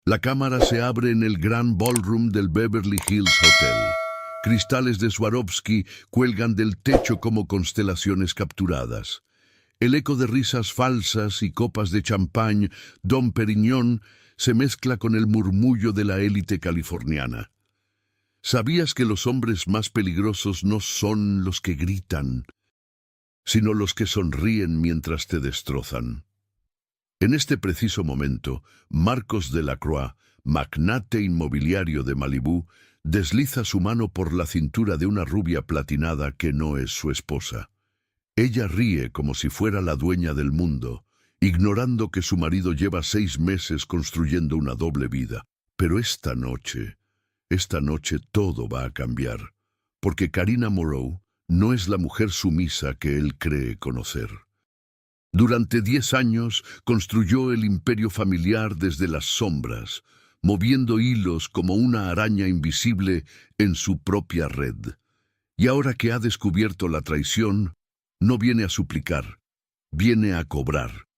La cámara se abre en el gran ballroom del Beverly Hills Hotel. Cristales de Swarovski cuelgan del techo como constelaciones capturadas. El eco de risas falsas y copas de champán Dom Perignon se mezcla con el murmullo de la élite californiana. ¿Sabías que los hombres más peligrosos no son los que gritan, sino los que sonríen mientras te destrozan? En este preciso momento, Marcos Delacroix, magnate inmobiliario de Malibú, desliza su mano por la cintura de una rubia platinada que no es su esposa. Ella ríe como si fuera la dueña del mundo, ignorando que su marido lleva 6 meses construyendo una doble vida. Pero esta noche todo va a cambiar, porque Karina Moreau no es la mujer sumisa que él cree conocer. Durante 10 años construyó el imperio familiar desde las sombras, moviendo hilos como una araña invisible en su propia red. Y ahora que ha descubierto la traición, no viene a suplicar, viene a cobrar.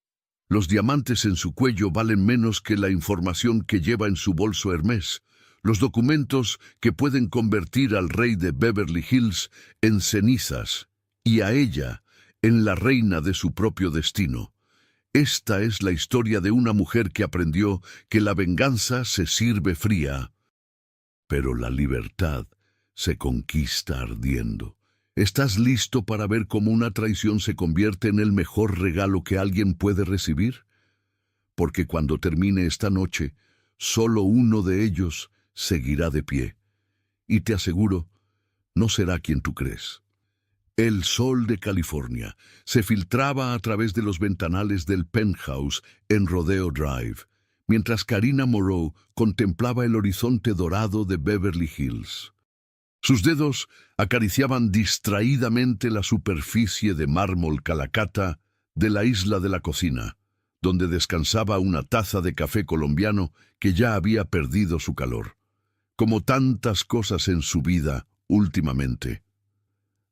Los diamantes en su cuello valen menos que la información que lleva en su bolso Hermès, los documentos que pueden convertir al rey de Beverly Hills en cenizas y a ella en la reina de su propio destino. Esta es la historia de una mujer que aprendió que la venganza se sirve fría, pero la libertad se conquista ardiendo. ¿Estás listo para ver cómo una traición se convierte en el mejor regalo que alguien puede recibir? Porque cuando termine esta noche, solo uno de ellos seguirá de pie. Y te aseguro, no será quien tú crees. El sol de California se filtraba a través de los ventanales del penthouse en Rodeo Drive, mientras Karina Moreau contemplaba el horizonte dorado de Beverly Hills. Sus dedos acariciaban distraídamente la superficie de mármol Calacata de la isla de la cocina, donde descansaba una taza de café colombiano que ya había perdido su calor, como tantas cosas en su vida últimamente.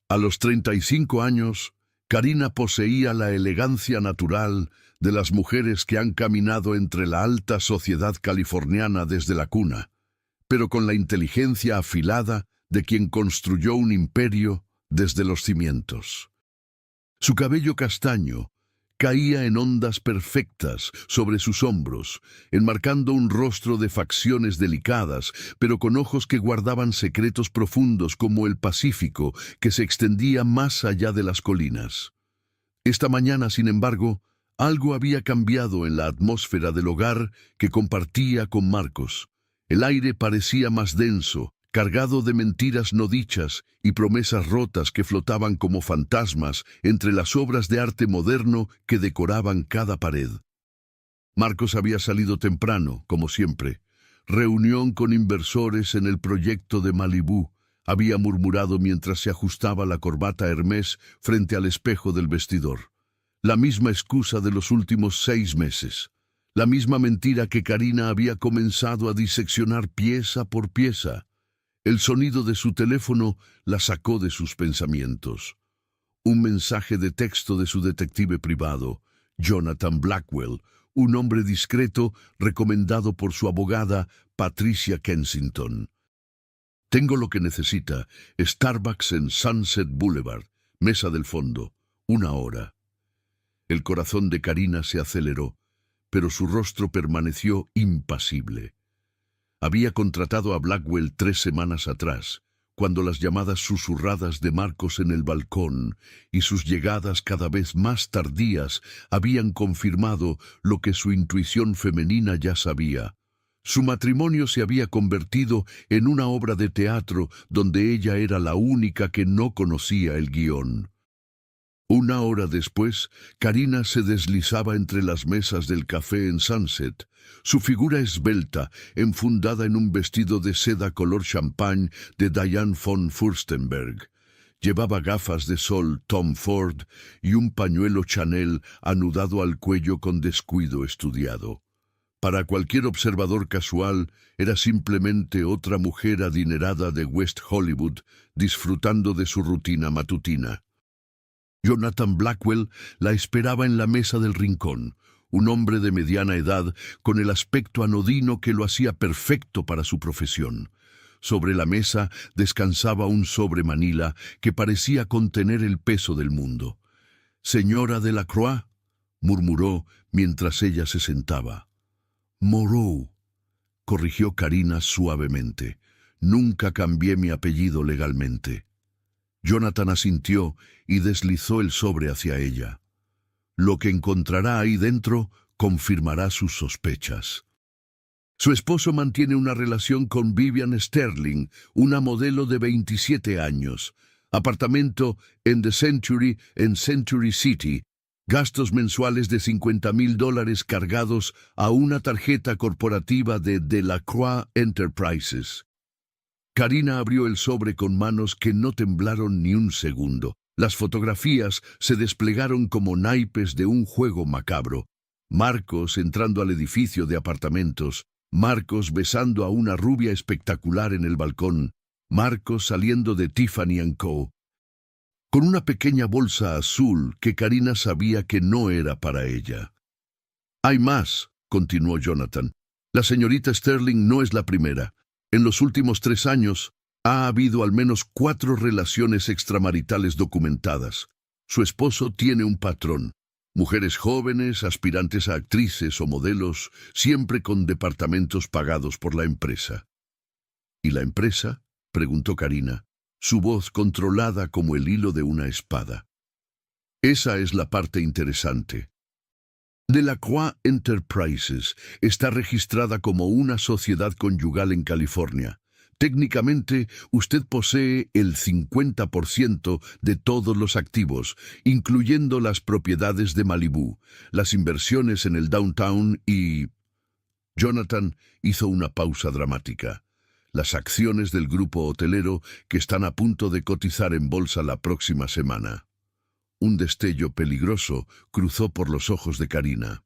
A los 35 años, Karina poseía la elegancia natural de las mujeres que han caminado entre la alta sociedad californiana desde la cuna, pero con la inteligencia afilada de quien construyó un imperio desde los cimientos. Su cabello castaño caía en ondas perfectas sobre sus hombros, enmarcando un rostro de facciones delicadas, pero con ojos que guardaban secretos profundos como el Pacífico que se extendía más allá de las colinas. Esta mañana, sin embargo, algo había cambiado en la atmósfera del hogar que compartía con Marcos. El aire parecía más denso, cargado de mentiras no dichas y promesas rotas que flotaban como fantasmas entre las obras de arte moderno que decoraban cada pared. Marcos había salido temprano, como siempre. Reunión con inversores en el proyecto de Malibú, había murmurado mientras se ajustaba la corbata Hermès frente al espejo del vestidor. La misma excusa de los últimos 6 meses. La misma mentira que Karina había comenzado a diseccionar pieza por pieza. El sonido de su teléfono la sacó de sus pensamientos. Un mensaje de texto de su detective privado, Jonathan Blackwell, un hombre discreto recomendado por su abogada Patricia Kensington. Tengo lo que necesita. Starbucks en Sunset Boulevard, mesa del fondo, 1 hora. El corazón de Karina se aceleró, pero su rostro permaneció impasible. Había contratado a Blackwell 3 semanas atrás, cuando las llamadas susurradas de Marcos en el balcón y sus llegadas cada vez más tardías habían confirmado lo que su intuición femenina ya sabía. Su matrimonio se había convertido en una obra de teatro donde ella era la única que no conocía el guión. 1 hora después, Karina se deslizaba entre las mesas del café en Sunset, su figura esbelta, enfundada en un vestido de seda color champán de Diane von Furstenberg. Llevaba gafas de sol Tom Ford y un pañuelo Chanel anudado al cuello con descuido estudiado. Para cualquier observador casual, era simplemente otra mujer adinerada de West Hollywood, disfrutando de su rutina matutina. Jonathan Blackwell la esperaba en la mesa del rincón, un hombre de mediana edad con el aspecto anodino que lo hacía perfecto para su profesión. Sobre la mesa descansaba un sobre Manila que parecía contener el peso del mundo. «Señora Delacroix», murmuró mientras ella se sentaba. «Moreau», corrigió Karina suavemente. «Nunca cambié mi apellido legalmente». Jonathan asintió y deslizó el sobre hacia ella. Lo que encontrará ahí dentro confirmará sus sospechas. Su esposo mantiene una relación con Vivian Sterling, una modelo de 27 años. Apartamento en The Century, en Century City. Gastos mensuales de $50,000 cargados a una tarjeta corporativa de Delacroix Enterprises. Karina abrió el sobre con manos que no temblaron ni un segundo. Las fotografías se desplegaron como naipes de un juego macabro. Marcos entrando al edificio de apartamentos, Marcos besando a una rubia espectacular en el balcón, Marcos saliendo de Tiffany & Co. con una pequeña bolsa azul que Karina sabía que no era para ella. «Hay más», continuó Jonathan. «La señorita Sterling no es la primera. En los últimos 3 años ha habido al menos 4 relaciones extramaritales documentadas. Su esposo tiene un patrón. Mujeres jóvenes, aspirantes a actrices o modelos, siempre con departamentos pagados por la empresa». «¿Y la empresa?», preguntó Karina, su voz controlada como el hilo de una espada. «Esa es la parte interesante. Delacroix Enterprises está registrada como una sociedad conyugal en California. Técnicamente, usted posee el 50% de todos los activos, incluyendo las propiedades de Malibú, las inversiones en el downtown y...» Jonathan hizo una pausa dramática. «Las acciones del grupo hotelero que están a punto de cotizar en bolsa la próxima semana». Un destello peligroso cruzó por los ojos de Karina.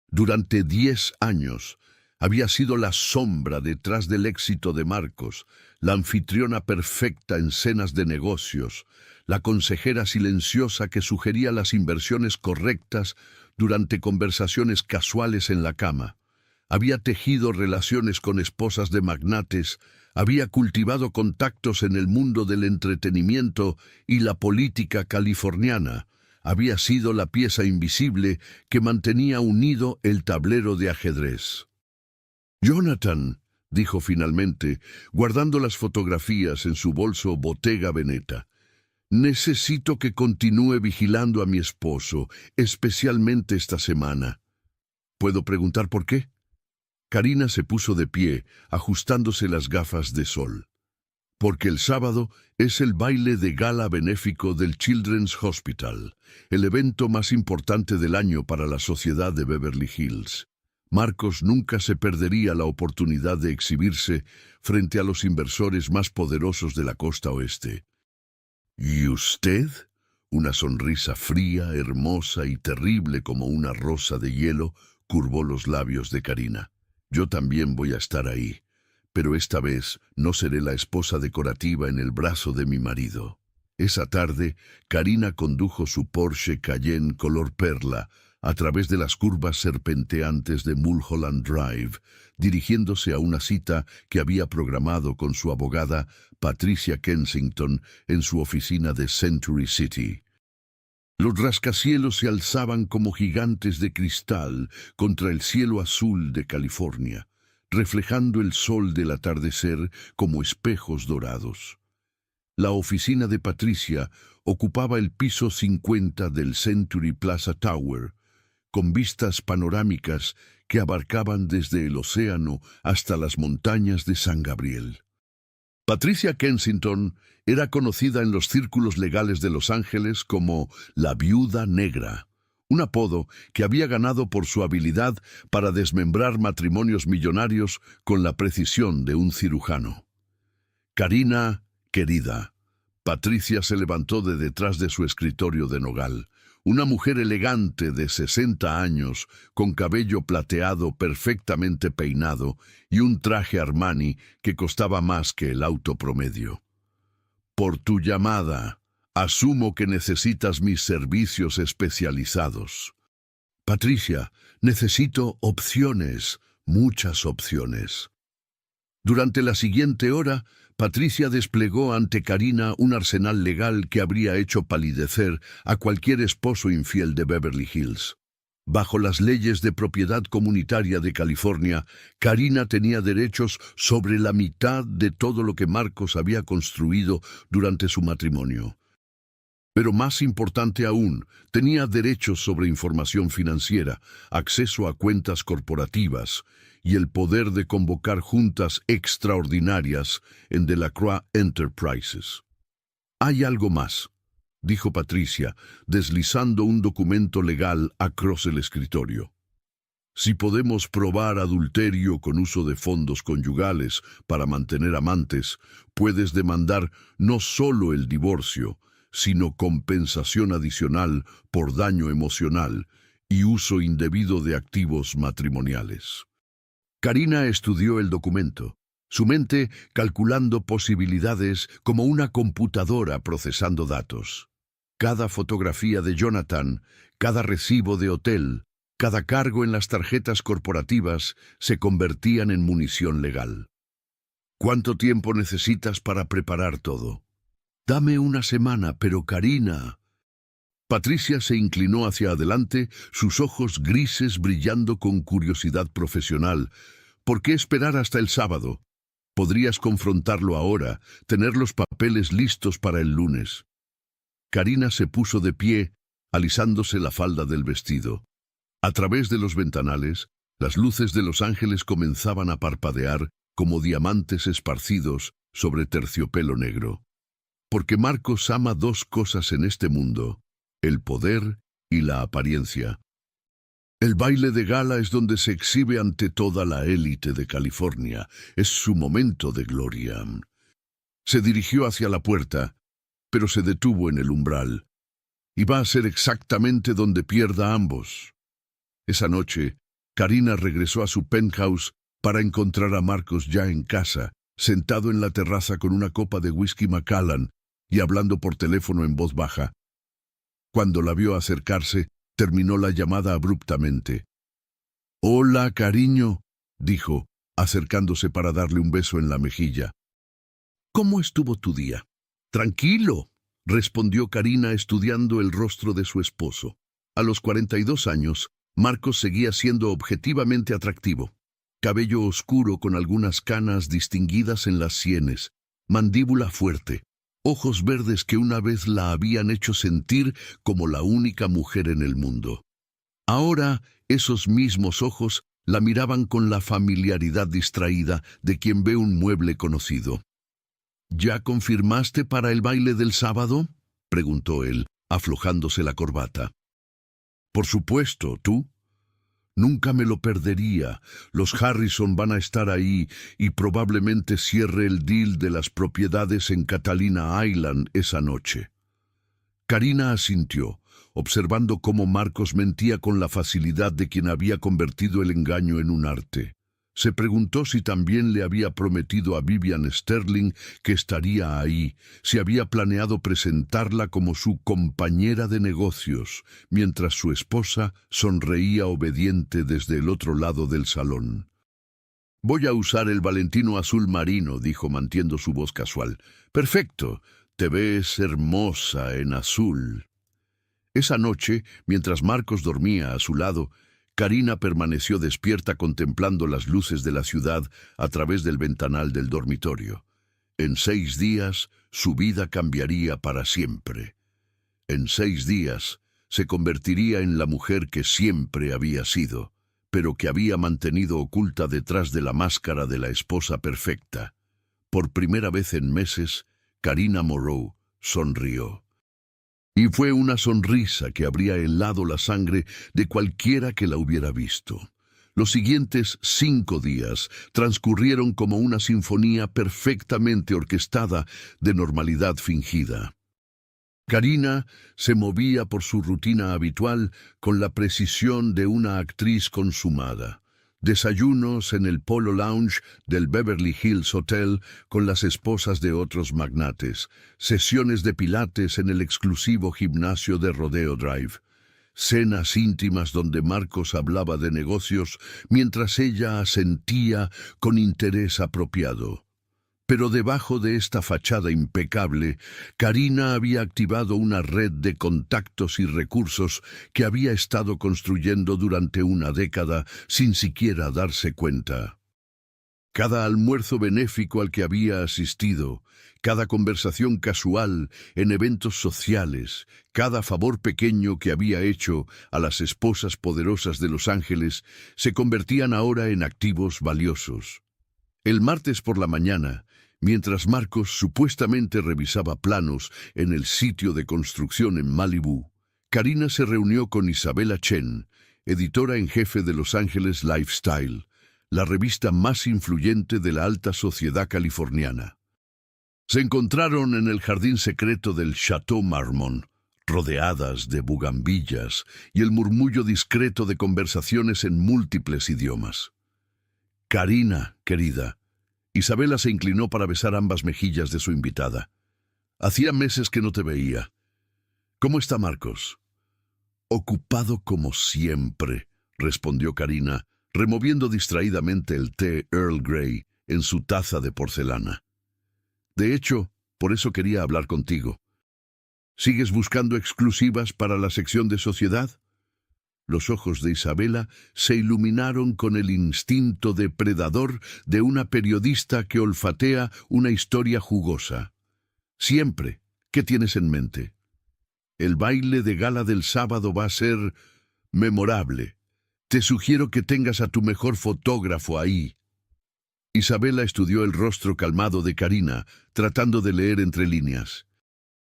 Durante 10 años había sido la sombra detrás del éxito de Marcos, la anfitriona perfecta en cenas de negocios, la consejera silenciosa que sugería las inversiones correctas durante conversaciones casuales en la cama. Había tejido relaciones con esposas de magnates, había cultivado contactos en el mundo del entretenimiento y la política californiana. Había sido la pieza invisible que mantenía unido el tablero de ajedrez. «Jonathan», dijo finalmente, guardando las fotografías en su bolso Bottega Veneta, «necesito que continúe vigilando a mi esposo, especialmente esta semana». «¿Puedo preguntar por qué?». Karina se puso de pie, ajustándose las gafas de sol. «Porque el sábado es el baile de gala benéfico del Children's Hospital, el evento más importante del año para la sociedad de Beverly Hills. Marcos nunca se perdería la oportunidad de exhibirse frente a los inversores más poderosos de la costa oeste». «¿Y usted?». Una sonrisa fría, hermosa y terrible como una rosa de hielo curvó los labios de Karina. «Yo también voy a estar ahí, pero esta vez no seré la esposa decorativa en el brazo de mi marido». Esa tarde, Karina condujo su Porsche Cayenne color perla a través de las curvas serpenteantes de Mulholland Drive, dirigiéndose a una cita que había programado con su abogada Patricia Kensington en su oficina de Century City. Los rascacielos se alzaban como gigantes de cristal contra el cielo azul de California, reflejando el sol del atardecer como espejos dorados. La oficina de Patricia ocupaba el piso 50 del Century Plaza Tower, con vistas panorámicas que abarcaban desde el océano hasta las montañas de San Gabriel. Patricia Kensington era conocida en los círculos legales de Los Ángeles como la Viuda Negra, un apodo que había ganado por su habilidad para desmembrar matrimonios millonarios con la precisión de un cirujano. «Karina, querida», Patricia se levantó de detrás de su escritorio de nogal. Una mujer elegante de 60 años, con cabello plateado perfectamente peinado y un traje Armani que costaba más que el auto promedio. «Por tu llamada, asumo que necesitas mis servicios especializados». Patricia, necesito opciones, muchas opciones. Durante la siguiente hora, Patricia desplegó ante Karina un arsenal legal que habría hecho palidecer a cualquier esposo infiel de Beverly Hills. Bajo las leyes de propiedad comunitaria de California, Karina tenía derechos sobre la mitad de todo lo que Marcos había construido durante su matrimonio. Pero más importante aún, tenía derechos sobre información financiera, acceso a cuentas corporativas y el poder de convocar juntas extraordinarias en Delacroix Enterprises. «Hay algo más», dijo Patricia, deslizando un documento legal across el escritorio. «Si podemos probar adulterio con uso de fondos conyugales para mantener amantes, puedes demandar no solo el divorcio, sino compensación adicional por daño emocional y uso indebido de activos matrimoniales». Karina estudió el documento, su mente calculando posibilidades como una computadora procesando datos. Cada fotografía de Jonathan, cada recibo de hotel, cada cargo en las tarjetas corporativas se convertían en munición legal. «¿Cuánto tiempo necesitas para preparar todo?» «Dame una semana, pero Karina...» Patricia se inclinó hacia adelante, sus ojos grises brillando con curiosidad profesional. «¿Por qué esperar hasta el sábado? Podrías confrontarlo ahora, tener los papeles listos para el lunes». Karina se puso de pie, alisándose la falda del vestido. A través de los ventanales, las luces de Los Ángeles comenzaban a parpadear como diamantes esparcidos sobre terciopelo negro. Porque Marcos ama dos cosas en este mundo: el poder y la apariencia. El baile de gala es donde se exhibe ante toda la élite de California. Es su momento de gloria. Se dirigió hacia la puerta, pero se detuvo en el umbral. Iba a ser exactamente donde pierda a ambos. Esa noche, Karina regresó a su penthouse para encontrar a Marcos ya en casa, sentado en la terraza con una copa de whisky Macallan y hablando por teléfono en voz baja. Cuando la vio acercarse, terminó la llamada abruptamente. «Hola, cariño», dijo, acercándose para darle un beso en la mejilla. «¿Cómo estuvo tu día?» «Tranquilo», respondió Karina estudiando el rostro de su esposo. A los 42 años, Marcos seguía siendo objetivamente atractivo. Cabello oscuro con algunas canas distinguidas en las sienes, mandíbula fuerte, ojos verdes que una vez la habían hecho sentir como la única mujer en el mundo. Ahora, esos mismos ojos la miraban con la familiaridad distraída de quien ve un mueble conocido. «¿Ya confirmaste para el baile del sábado?», preguntó él, aflojándose la corbata. «Por supuesto, ¿tú?» «Nunca me lo perdería. Los Harrison van a estar ahí y probablemente cierre el deal de las propiedades en Catalina Island esa noche». Karina asintió, observando cómo Marcos mentía con la facilidad de quien había convertido el engaño en un arte. Se preguntó si también le había prometido a Vivian Sterling que estaría ahí, si había planeado presentarla como su compañera de negocios, mientras su esposa sonreía obediente desde el otro lado del salón. «Voy a usar el Valentino azul marino», dijo mantiendo su voz casual. «Perfecto, te ves hermosa en azul». Esa noche, mientras Marcos dormía a su lado, Karina permaneció despierta contemplando las luces de la ciudad a través del ventanal del dormitorio. En 6 días, su vida cambiaría para siempre. En 6 días, se convertiría en la mujer que siempre había sido, pero que había mantenido oculta detrás de la máscara de la esposa perfecta. Por primera vez en meses, Karina Moreau sonrió. Y fue una sonrisa que habría helado la sangre de cualquiera que la hubiera visto. Los siguientes 5 días transcurrieron como una sinfonía perfectamente orquestada de normalidad fingida. Karina se movía por su rutina habitual con la precisión de una actriz consumada. Desayunos en el Polo Lounge del Beverly Hills Hotel con las esposas de otros magnates, sesiones de pilates en el exclusivo gimnasio de Rodeo Drive, cenas íntimas donde Marcos hablaba de negocios mientras ella asentía con interés apropiado. Pero debajo de esta fachada impecable, Karina había activado una red de contactos y recursos que había estado construyendo durante una década sin siquiera darse cuenta. Cada almuerzo benéfico al que había asistido, cada conversación casual en eventos sociales, cada favor pequeño que había hecho a las esposas poderosas de Los Ángeles, se convertían ahora en activos valiosos. El martes por la mañana, mientras Marcos supuestamente revisaba planos en el sitio de construcción en Malibú, Karina se reunió con Isabella Chen, editora en jefe de Los Ángeles Lifestyle, la revista más influyente de la alta sociedad californiana. Se encontraron en el jardín secreto del Chateau Marmont, rodeadas de bugambillas y el murmullo discreto de conversaciones en múltiples idiomas. «Karina, querida». Isabella se inclinó para besar ambas mejillas de su invitada. «Hacía meses que no te veía. ¿Cómo está Marcos?» «Ocupado como siempre», respondió Karina, removiendo distraídamente el té Earl Grey en su taza de porcelana. «De hecho, por eso quería hablar contigo. ¿Sigues buscando exclusivas para la sección de sociedad?» Los ojos de Isabella se iluminaron con el instinto depredador de una periodista que olfatea una historia jugosa. «Siempre. ¿Qué tienes en mente?» «El baile de gala del sábado va a ser memorable. Te sugiero que tengas a tu mejor fotógrafo ahí». Isabella estudió el rostro calmado de Karina, tratando de leer entre líneas.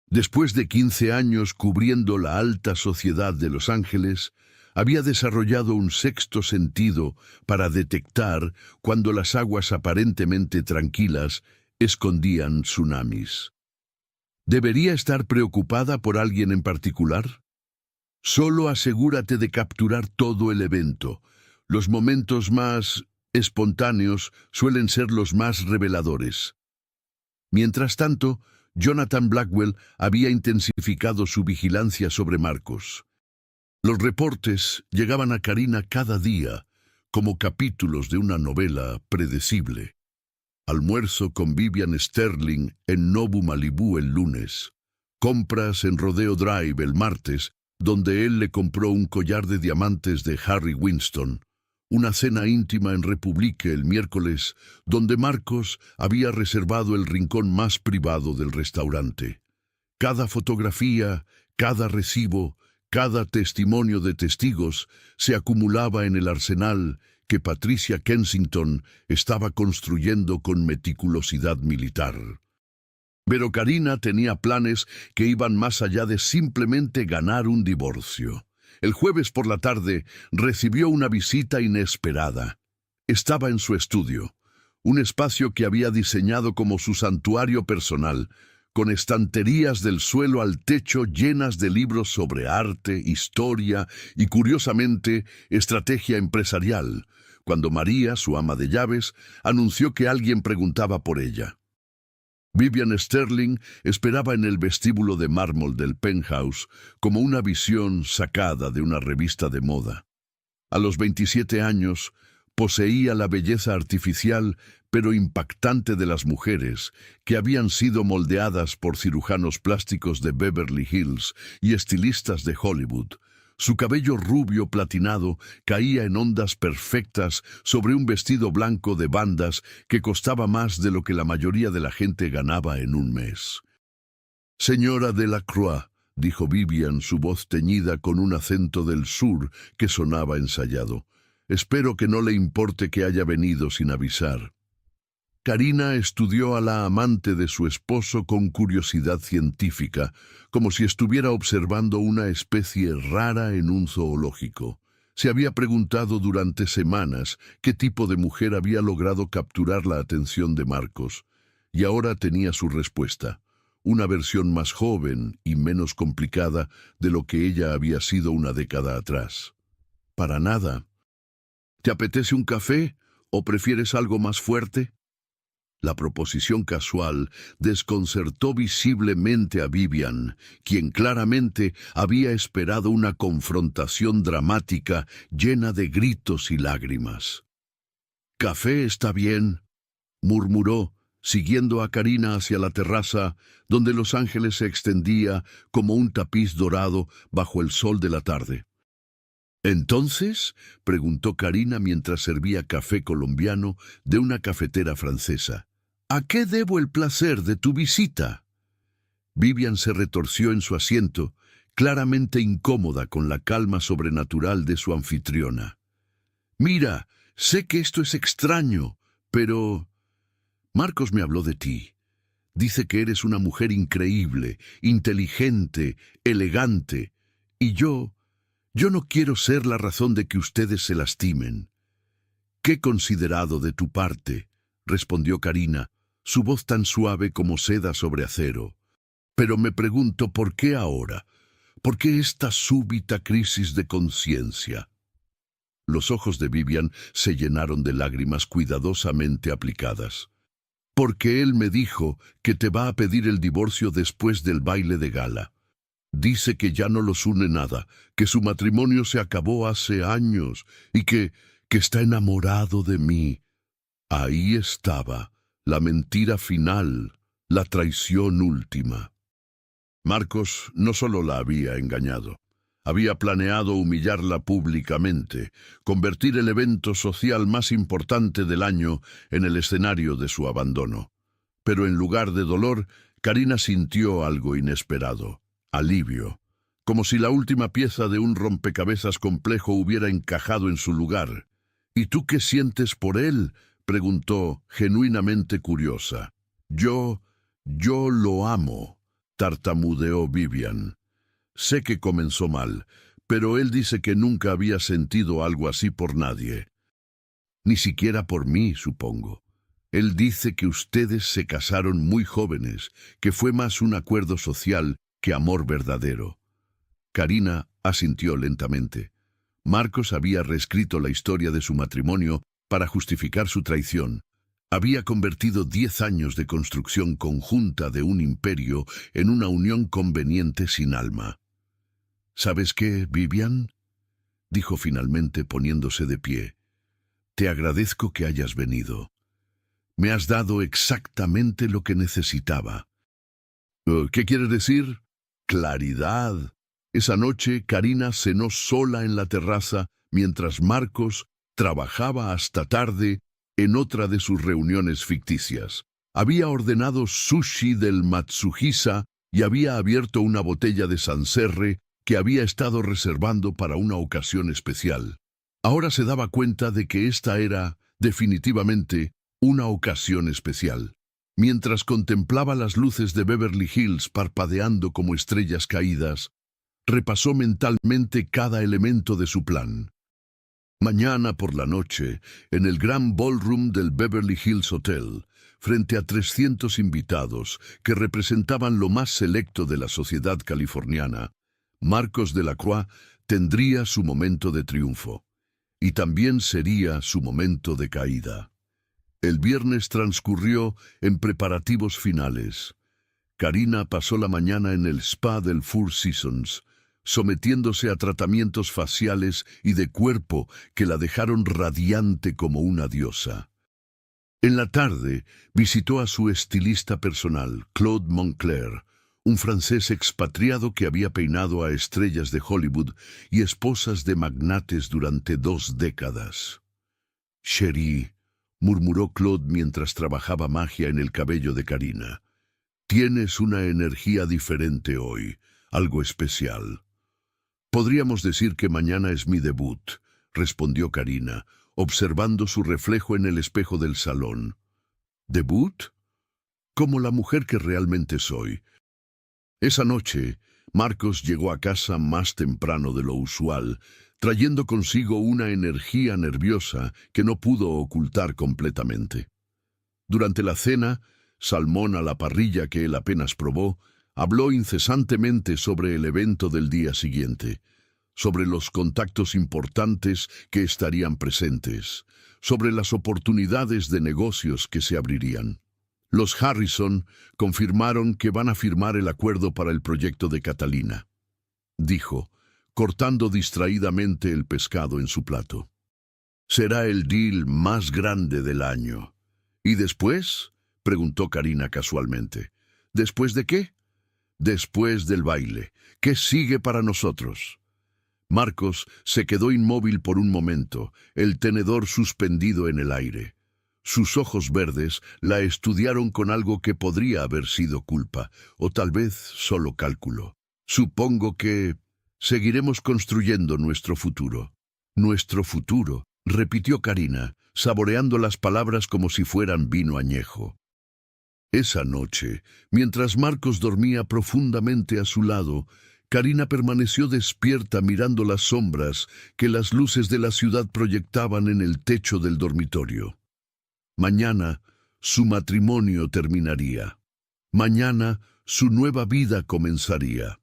Después de 15 años cubriendo la alta sociedad de Los Ángeles, había desarrollado un sexto sentido para detectar cuando las aguas aparentemente tranquilas escondían tsunamis. ¿Debería estar preocupada por alguien en particular? Solo asegúrate de capturar todo el evento. Los momentos más espontáneos suelen ser los más reveladores. Mientras tanto, Jonathan Blackwell había intensificado su vigilancia sobre Marcos. Los reportes llegaban a Karina cada día, como capítulos de una novela predecible. Almuerzo con Vivian Sterling en Nobu Malibú el lunes. Compras en Rodeo Drive el martes, donde él le compró un collar de diamantes de Harry Winston. Una cena íntima en Republique el miércoles, donde Marcos había reservado el rincón más privado del restaurante. Cada fotografía, cada recibo, cada testimonio de testigos se acumulaba en el arsenal que Patricia Kensington estaba construyendo con meticulosidad militar. Pero Karina tenía planes que iban más allá de simplemente ganar un divorcio. El jueves por la tarde recibió una visita inesperada. Estaba en su estudio, un espacio que había diseñado como su santuario personal, con estanterías del suelo al techo llenas de libros sobre arte, historia y, curiosamente, estrategia empresarial, cuando María, su ama de llaves, anunció que alguien preguntaba por ella. Vivian Sterling esperaba en el vestíbulo de mármol del penthouse como una visión sacada de una revista de moda. A los 27 años, poseía la belleza artificial pero impactante de las mujeres que habían sido moldeadas por cirujanos plásticos de Beverly Hills y estilistas de Hollywood. Su cabello rubio platinado caía en ondas perfectas sobre un vestido blanco de bandas que costaba más de lo que la mayoría de la gente ganaba en un mes. «Señora Delacroix», dijo Vivian, su voz teñida con un acento del sur que sonaba ensayado, «espero que no le importe que haya venido sin avisar». Karina estudió a la amante de su esposo con curiosidad científica, como si estuviera observando una especie rara en un zoológico. Se había preguntado durante semanas qué tipo de mujer había logrado capturar la atención de Marcos, y ahora tenía su respuesta, una versión más joven y menos complicada de lo que ella había sido una década atrás. «Para nada. ¿Te apetece un café o prefieres algo más fuerte?» La proposición casual desconcertó visiblemente a Vivian, quien claramente había esperado una confrontación dramática llena de gritos y lágrimas. «Café está bien», murmuró, siguiendo a Karina hacia la terraza, donde Los Ángeles se extendía como un tapiz dorado bajo el sol de la tarde. «¿Entonces?», preguntó Karina mientras servía café colombiano de una cafetera francesa. «¿A qué debo el placer de tu visita?». Vivian se retorció en su asiento, claramente incómoda con la calma sobrenatural de su anfitriona. «Mira, sé que esto es extraño, pero Marcos me habló de ti. Dice que eres una mujer increíble, inteligente, elegante, y yo no quiero ser la razón de que ustedes se lastimen». «Qué considerado de tu parte», respondió Karina, su voz tan suave como seda sobre acero. «Pero me pregunto por qué ahora, por qué esta súbita crisis de conciencia». Los ojos de Vivian se llenaron de lágrimas cuidadosamente aplicadas. «Porque él me dijo que te va a pedir el divorcio después del baile de gala. Dice que ya no los une nada, que su matrimonio se acabó hace años y que está enamorado de mí». Ahí estaba, la mentira final, la traición última. Marcos no solo la había engañado, había planeado humillarla públicamente, convertir el evento social más importante del año en el escenario de su abandono. Pero en lugar de dolor, Karina sintió algo inesperado, alivio, como si la última pieza de un rompecabezas complejo hubiera encajado en su lugar. «¿Y tú qué sientes por él?», preguntó, genuinamente curiosa. Yo lo amo», tartamudeó Vivian. «Sé que comenzó mal, pero él dice que nunca había sentido algo así por nadie. Ni siquiera por mí, supongo. Él dice que ustedes se casaron muy jóvenes, que fue más un acuerdo social que amor verdadero». Karina asintió lentamente. Marcos había reescrito la historia de su matrimonio para justificar su traición. Había convertido 10 años de construcción conjunta de un imperio en una unión conveniente sin alma. «¿Sabes qué, Vivian?», dijo finalmente poniéndose de pie. «Te agradezco que hayas venido. Me has dado exactamente lo que necesitaba». «¿Qué quieres decir?». «Claridad». Esa noche Karina cenó sola en la terraza mientras Marcos trabajaba hasta tarde en otra de sus reuniones ficticias. Había ordenado sushi del Matsuhisa y había abierto una botella de Sancerre que había estado reservando para una ocasión especial. Ahora se daba cuenta de que esta era, definitivamente, una ocasión especial. Mientras contemplaba las luces de Beverly Hills parpadeando como estrellas caídas, repasó mentalmente cada elemento de su plan. Mañana por la noche, en el gran ballroom del Beverly Hills Hotel, frente a 300 invitados que representaban lo más selecto de la sociedad californiana, Marcos Delacroix tendría su momento de triunfo, y también sería su momento de caída. El viernes transcurrió en preparativos finales. Karina pasó la mañana en el spa del Four Seasons, sometiéndose a tratamientos faciales y de cuerpo que la dejaron radiante como una diosa. En la tarde visitó a su estilista personal, Claude Moncler, un francés expatriado que había peinado a estrellas de Hollywood y esposas de magnates durante 2 décadas. «Chérie», murmuró Claude mientras trabajaba magia en el cabello de Karina, «tienes una energía diferente hoy, algo especial». «Podríamos decir que mañana es mi debut», respondió Karina, observando su reflejo en el espejo del salón. «¿Debut?». «Como la mujer que realmente soy». Esa noche, Marcos llegó a casa más temprano de lo usual, trayendo consigo una energía nerviosa que no pudo ocultar completamente. Durante la cena, salmón a la parrilla que él apenas probó, habló incesantemente sobre el evento del día siguiente, sobre los contactos importantes que estarían presentes, sobre las oportunidades de negocios que se abrirían. Los Harrison confirmaron que van a firmar el acuerdo para el proyecto de Catalina, dijo, cortando distraídamente el pescado en su plato. Será el deal más grande del año. ¿Y después? Preguntó Karina casualmente. ¿Después de qué? Después del baile. ¿Qué sigue para nosotros? Marcos se quedó inmóvil por un momento, el tenedor suspendido en el aire. Sus ojos verdes la estudiaron con algo que podría haber sido culpa, o tal vez solo cálculo. Supongo que seguiremos construyendo nuestro futuro. Nuestro futuro, repitió Karina, saboreando las palabras como si fueran vino añejo. Esa noche, mientras Marcos dormía profundamente a su lado, Karina permaneció despierta mirando las sombras que las luces de la ciudad proyectaban en el techo del dormitorio. Mañana, su matrimonio terminaría. Mañana, su nueva vida comenzaría.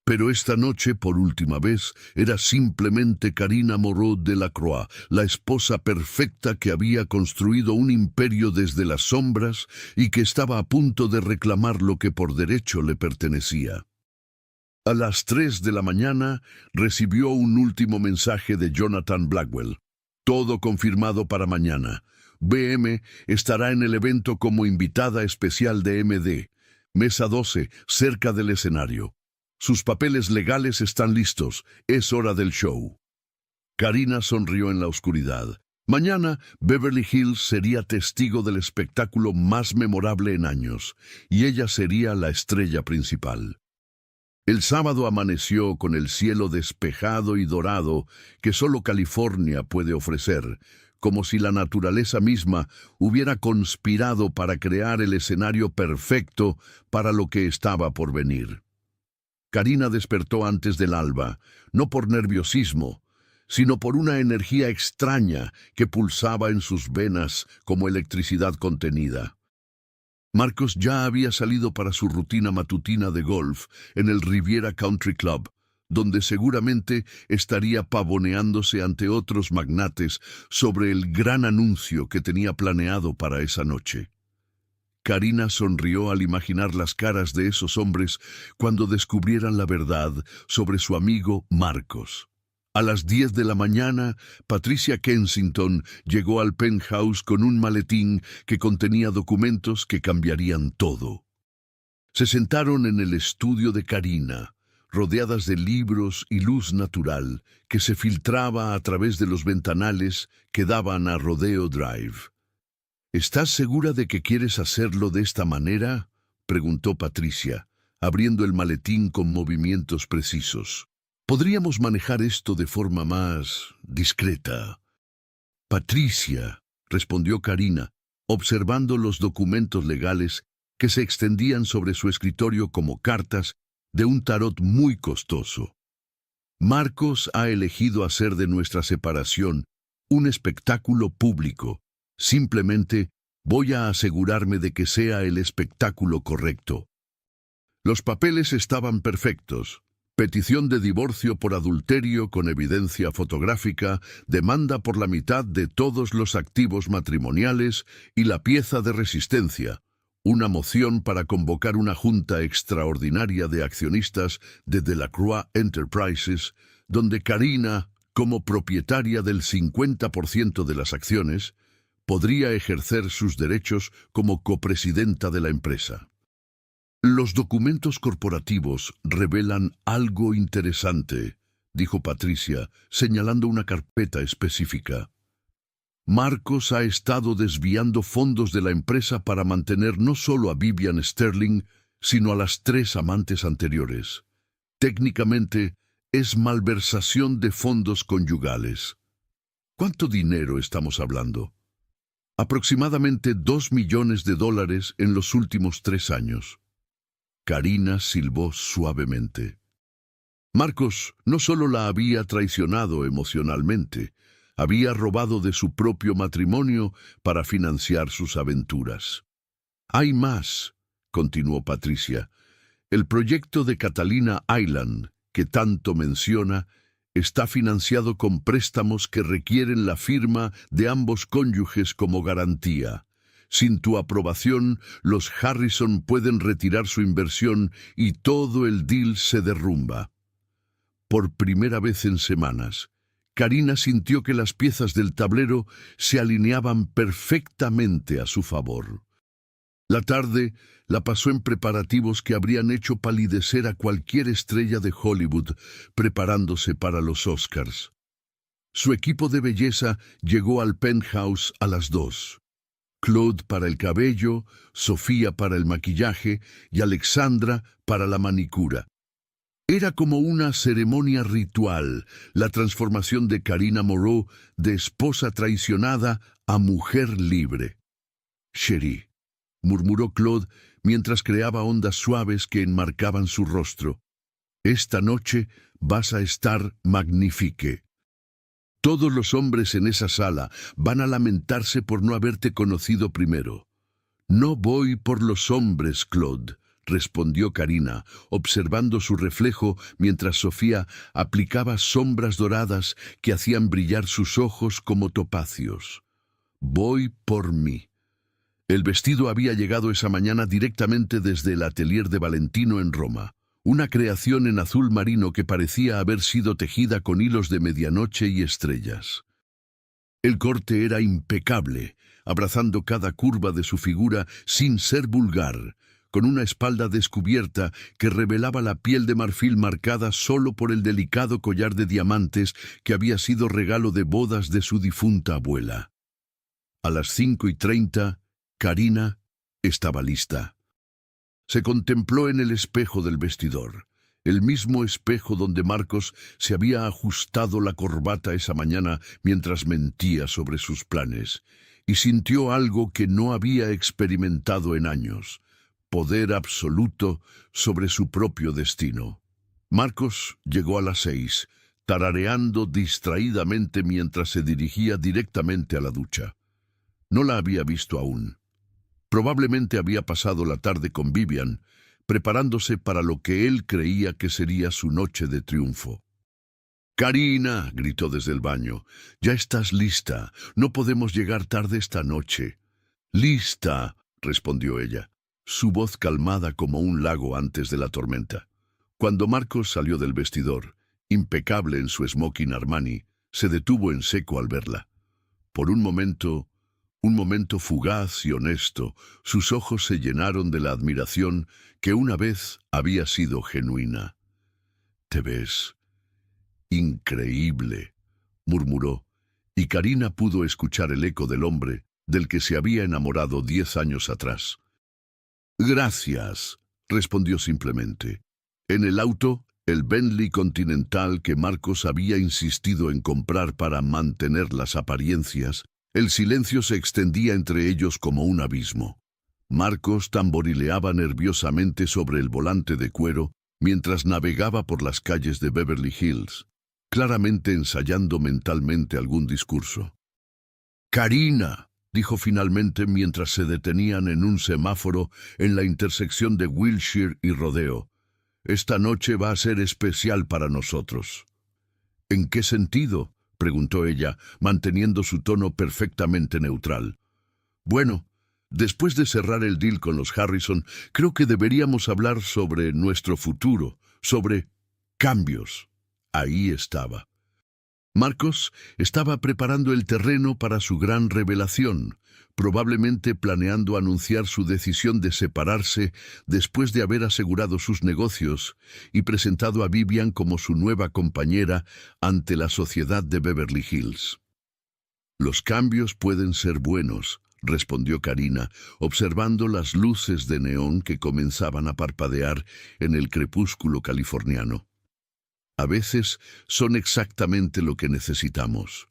Pero esta noche, por última vez, era simplemente Karina Moreau Delacroix, la esposa perfecta que había construido un imperio desde las sombras y que estaba a punto de reclamar lo que por derecho le pertenecía. A las 3 de la mañana recibió un último mensaje de Jonathan Blackwell. Todo confirmado para mañana. BM estará en el evento como invitada especial de MD. Mesa 12, cerca del escenario. Sus papeles legales están listos. Es hora del show. Karina sonrió en la oscuridad. Mañana, Beverly Hills sería testigo del espectáculo más memorable en años, y ella sería la estrella principal. El sábado amaneció con el cielo despejado y dorado que solo California puede ofrecer, como si la naturaleza misma hubiera conspirado para crear el escenario perfecto para lo que estaba por venir. Karina despertó antes del alba, no por nerviosismo, sino por una energía extraña que pulsaba en sus venas como electricidad contenida. Marcos ya había salido para su rutina matutina de golf en el Riviera Country Club, donde seguramente estaría pavoneándose ante otros magnates sobre el gran anuncio que tenía planeado para esa noche. Karina sonrió al imaginar las caras de esos hombres cuando descubrieran la verdad sobre su amigo Marcos. A las 10 de la mañana, Patricia Kensington llegó al penthouse con un maletín que contenía documentos que cambiarían todo. Se sentaron en el estudio de Karina, rodeadas de libros y luz natural que se filtraba a través de los ventanales que daban a Rodeo Drive. ¿Estás segura de que quieres hacerlo de esta manera?, preguntó Patricia, abriendo el maletín con movimientos precisos. Podríamos manejar esto de forma más discreta. Patricia, respondió Karina, observando los documentos legales que se extendían sobre su escritorio como cartas de un tarot muy costoso. Marcos ha elegido hacer de nuestra separación un espectáculo público. Simplemente voy a asegurarme de que sea el espectáculo correcto. Los papeles estaban perfectos. Petición de divorcio por adulterio con evidencia fotográfica, demanda por la mitad de todos los activos matrimoniales y la pieza de resistencia, una moción para convocar una junta extraordinaria de accionistas de Delacroix Enterprises, donde Karina, como propietaria del 50% de las acciones, podría ejercer sus derechos como copresidenta de la empresa. Los documentos corporativos revelan algo interesante, dijo Patricia, señalando una carpeta específica. Marcos ha estado desviando fondos de la empresa para mantener no solo a Vivian Sterling, sino a las 3 amantes anteriores. Técnicamente, es malversación de fondos conyugales. ¿Cuánto dinero estamos hablando? Aproximadamente $2 millones en los últimos 3 años. Karina silbó suavemente. Marcos no solo la había traicionado emocionalmente, había robado de su propio matrimonio para financiar sus aventuras. Hay más, continuó Patricia. El proyecto de Catalina Island, que tanto menciona, está financiado con préstamos que requieren la firma de ambos cónyuges como garantía. Sin tu aprobación, los Harrison pueden retirar su inversión y todo el deal se derrumba. Por primera vez en semanas, Karina sintió que las piezas del tablero se alineaban perfectamente a su favor. La tarde la pasó en preparativos que habrían hecho palidecer a cualquier estrella de Hollywood preparándose para los Oscars. Su equipo de belleza llegó al penthouse a las 2. Claude para el cabello, Sofía para el maquillaje y Alexandra para la manicura. Era como una ceremonia ritual, la transformación de Karina Moreau de esposa traicionada a mujer libre. «Chérie», murmuró Claude mientras creaba ondas suaves que enmarcaban su rostro. «Esta noche vas a estar magnifique. Todos los hombres en esa sala van a lamentarse por no haberte conocido primero». «No voy por los hombres, Claude», respondió Karina, observando su reflejo mientras Sofía aplicaba sombras doradas que hacían brillar sus ojos como topacios. «Voy por mí». El vestido había llegado esa mañana directamente desde el atelier de Valentino en Roma. Una creación en azul marino que parecía haber sido tejida con hilos de medianoche y estrellas. El corte era impecable, abrazando cada curva de su figura sin ser vulgar, con una espalda descubierta que revelaba la piel de marfil marcada solo por el delicado collar de diamantes que había sido regalo de bodas de su difunta abuela. A las 5:30, Karina estaba lista. Se contempló en el espejo del vestidor, el mismo espejo donde Marcos se había ajustado la corbata esa mañana mientras mentía sobre sus planes, y sintió algo que no había experimentado en años: poder absoluto sobre su propio destino. Marcos llegó a las 6, tarareando distraídamente mientras se dirigía directamente a la ducha. No la había visto aún. Probablemente había pasado la tarde con Vivian, preparándose para lo que él creía que sería su noche de triunfo. «Karina», gritó desde el baño, «ya estás lista. No podemos llegar tarde esta noche». «Lista», respondió ella, su voz calmada como un lago antes de la tormenta. Cuando Marcos salió del vestidor, impecable en su smoking Armani, se detuvo en seco al verla. Por un momento fugaz y honesto, sus ojos se llenaron de la admiración que una vez había sido genuina. «Te ves increíble», murmuró, y Karina pudo escuchar el eco del hombre del que se había enamorado 10 años atrás. «Gracias», respondió simplemente. En el auto, el Bentley Continental que Marcos había insistido en comprar para mantener las apariencias, el silencio se extendía entre ellos como un abismo. Marcos tamborileaba nerviosamente sobre el volante de cuero mientras navegaba por las calles de Beverly Hills, claramente ensayando mentalmente algún discurso. «Karina», dijo finalmente mientras se detenían en un semáforo en la intersección de Wilshire y Rodeo, «esta noche va a ser especial para nosotros». «¿En qué sentido?», preguntó ella, manteniendo su tono perfectamente neutral. «Bueno, después de cerrar el deal con los Harrison, creo que deberíamos hablar sobre nuestro futuro, sobre cambios». Ahí estaba. Marcos estaba preparando el terreno para su gran revelación, probablemente planeando anunciar su decisión de separarse después de haber asegurado sus negocios y presentado a Vivian como su nueva compañera ante la sociedad de Beverly Hills. «Los cambios pueden ser buenos», respondió Karina, observando las luces de neón que comenzaban a parpadear en el crepúsculo californiano. «A veces son exactamente lo que necesitamos».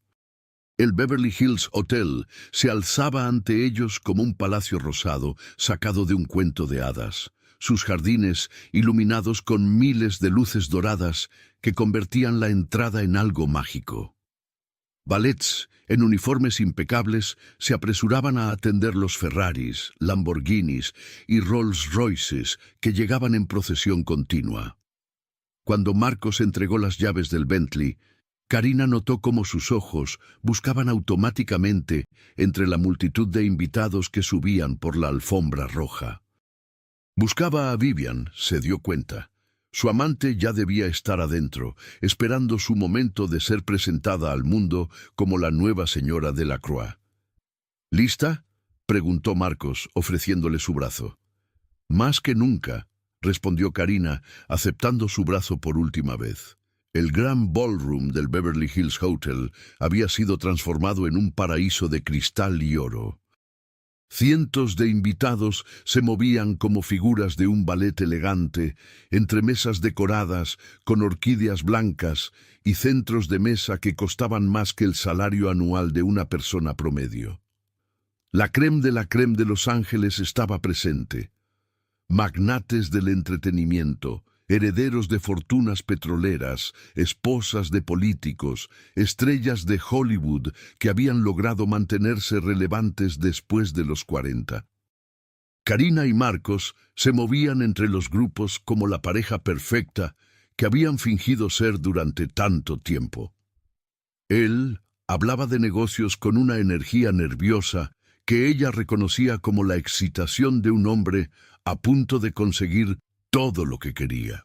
El Beverly Hills Hotel se alzaba ante ellos como un palacio rosado sacado de un cuento de hadas, sus jardines iluminados con miles de luces doradas que convertían la entrada en algo mágico. Valets, en uniformes impecables, se apresuraban a atender los Ferraris, Lamborghinis y Rolls Royces que llegaban en procesión continua. Cuando Marcos entregó las llaves del Bentley, Karina notó cómo sus ojos buscaban automáticamente entre la multitud de invitados que subían por la alfombra roja. Buscaba a Vivian, se dio cuenta. Su amante ya debía estar adentro, esperando su momento de ser presentada al mundo como la nueva señora Delacroix. ¿Lista?, preguntó Marcos, ofreciéndole su brazo. Más que nunca, respondió Karina, aceptando su brazo por última vez. El gran ballroom del Beverly Hills Hotel había sido transformado en un paraíso de cristal y oro. Cientos de invitados se movían como figuras de un ballet elegante, entre mesas decoradas con orquídeas blancas y centros de mesa que costaban más que el salario anual de una persona promedio. La crème de Los Ángeles estaba presente. Magnates del entretenimiento, herederos de fortunas petroleras, esposas de políticos, estrellas de Hollywood que habían logrado mantenerse relevantes después de los 40. Karina y Marcos se movían entre los grupos como la pareja perfecta que habían fingido ser durante tanto tiempo. Él hablaba de negocios con una energía nerviosa que ella reconocía como la excitación de un hombre a punto de conseguir todo lo que quería.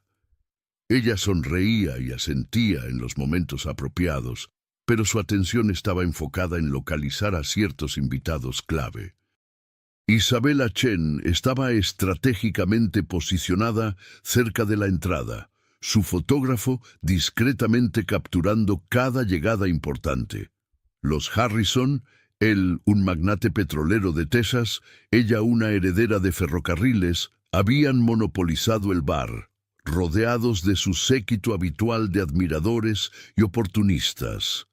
Ella sonreía y asentía en los momentos apropiados, pero su atención estaba enfocada en localizar a ciertos invitados clave. Isabella Chen estaba estratégicamente posicionada cerca de la entrada, su fotógrafo discretamente capturando cada llegada importante. Los Harrison, él un magnate petrolero de Texas, ella una heredera de ferrocarriles, habían monopolizado el bar, rodeados de su séquito habitual de admiradores y oportunistas.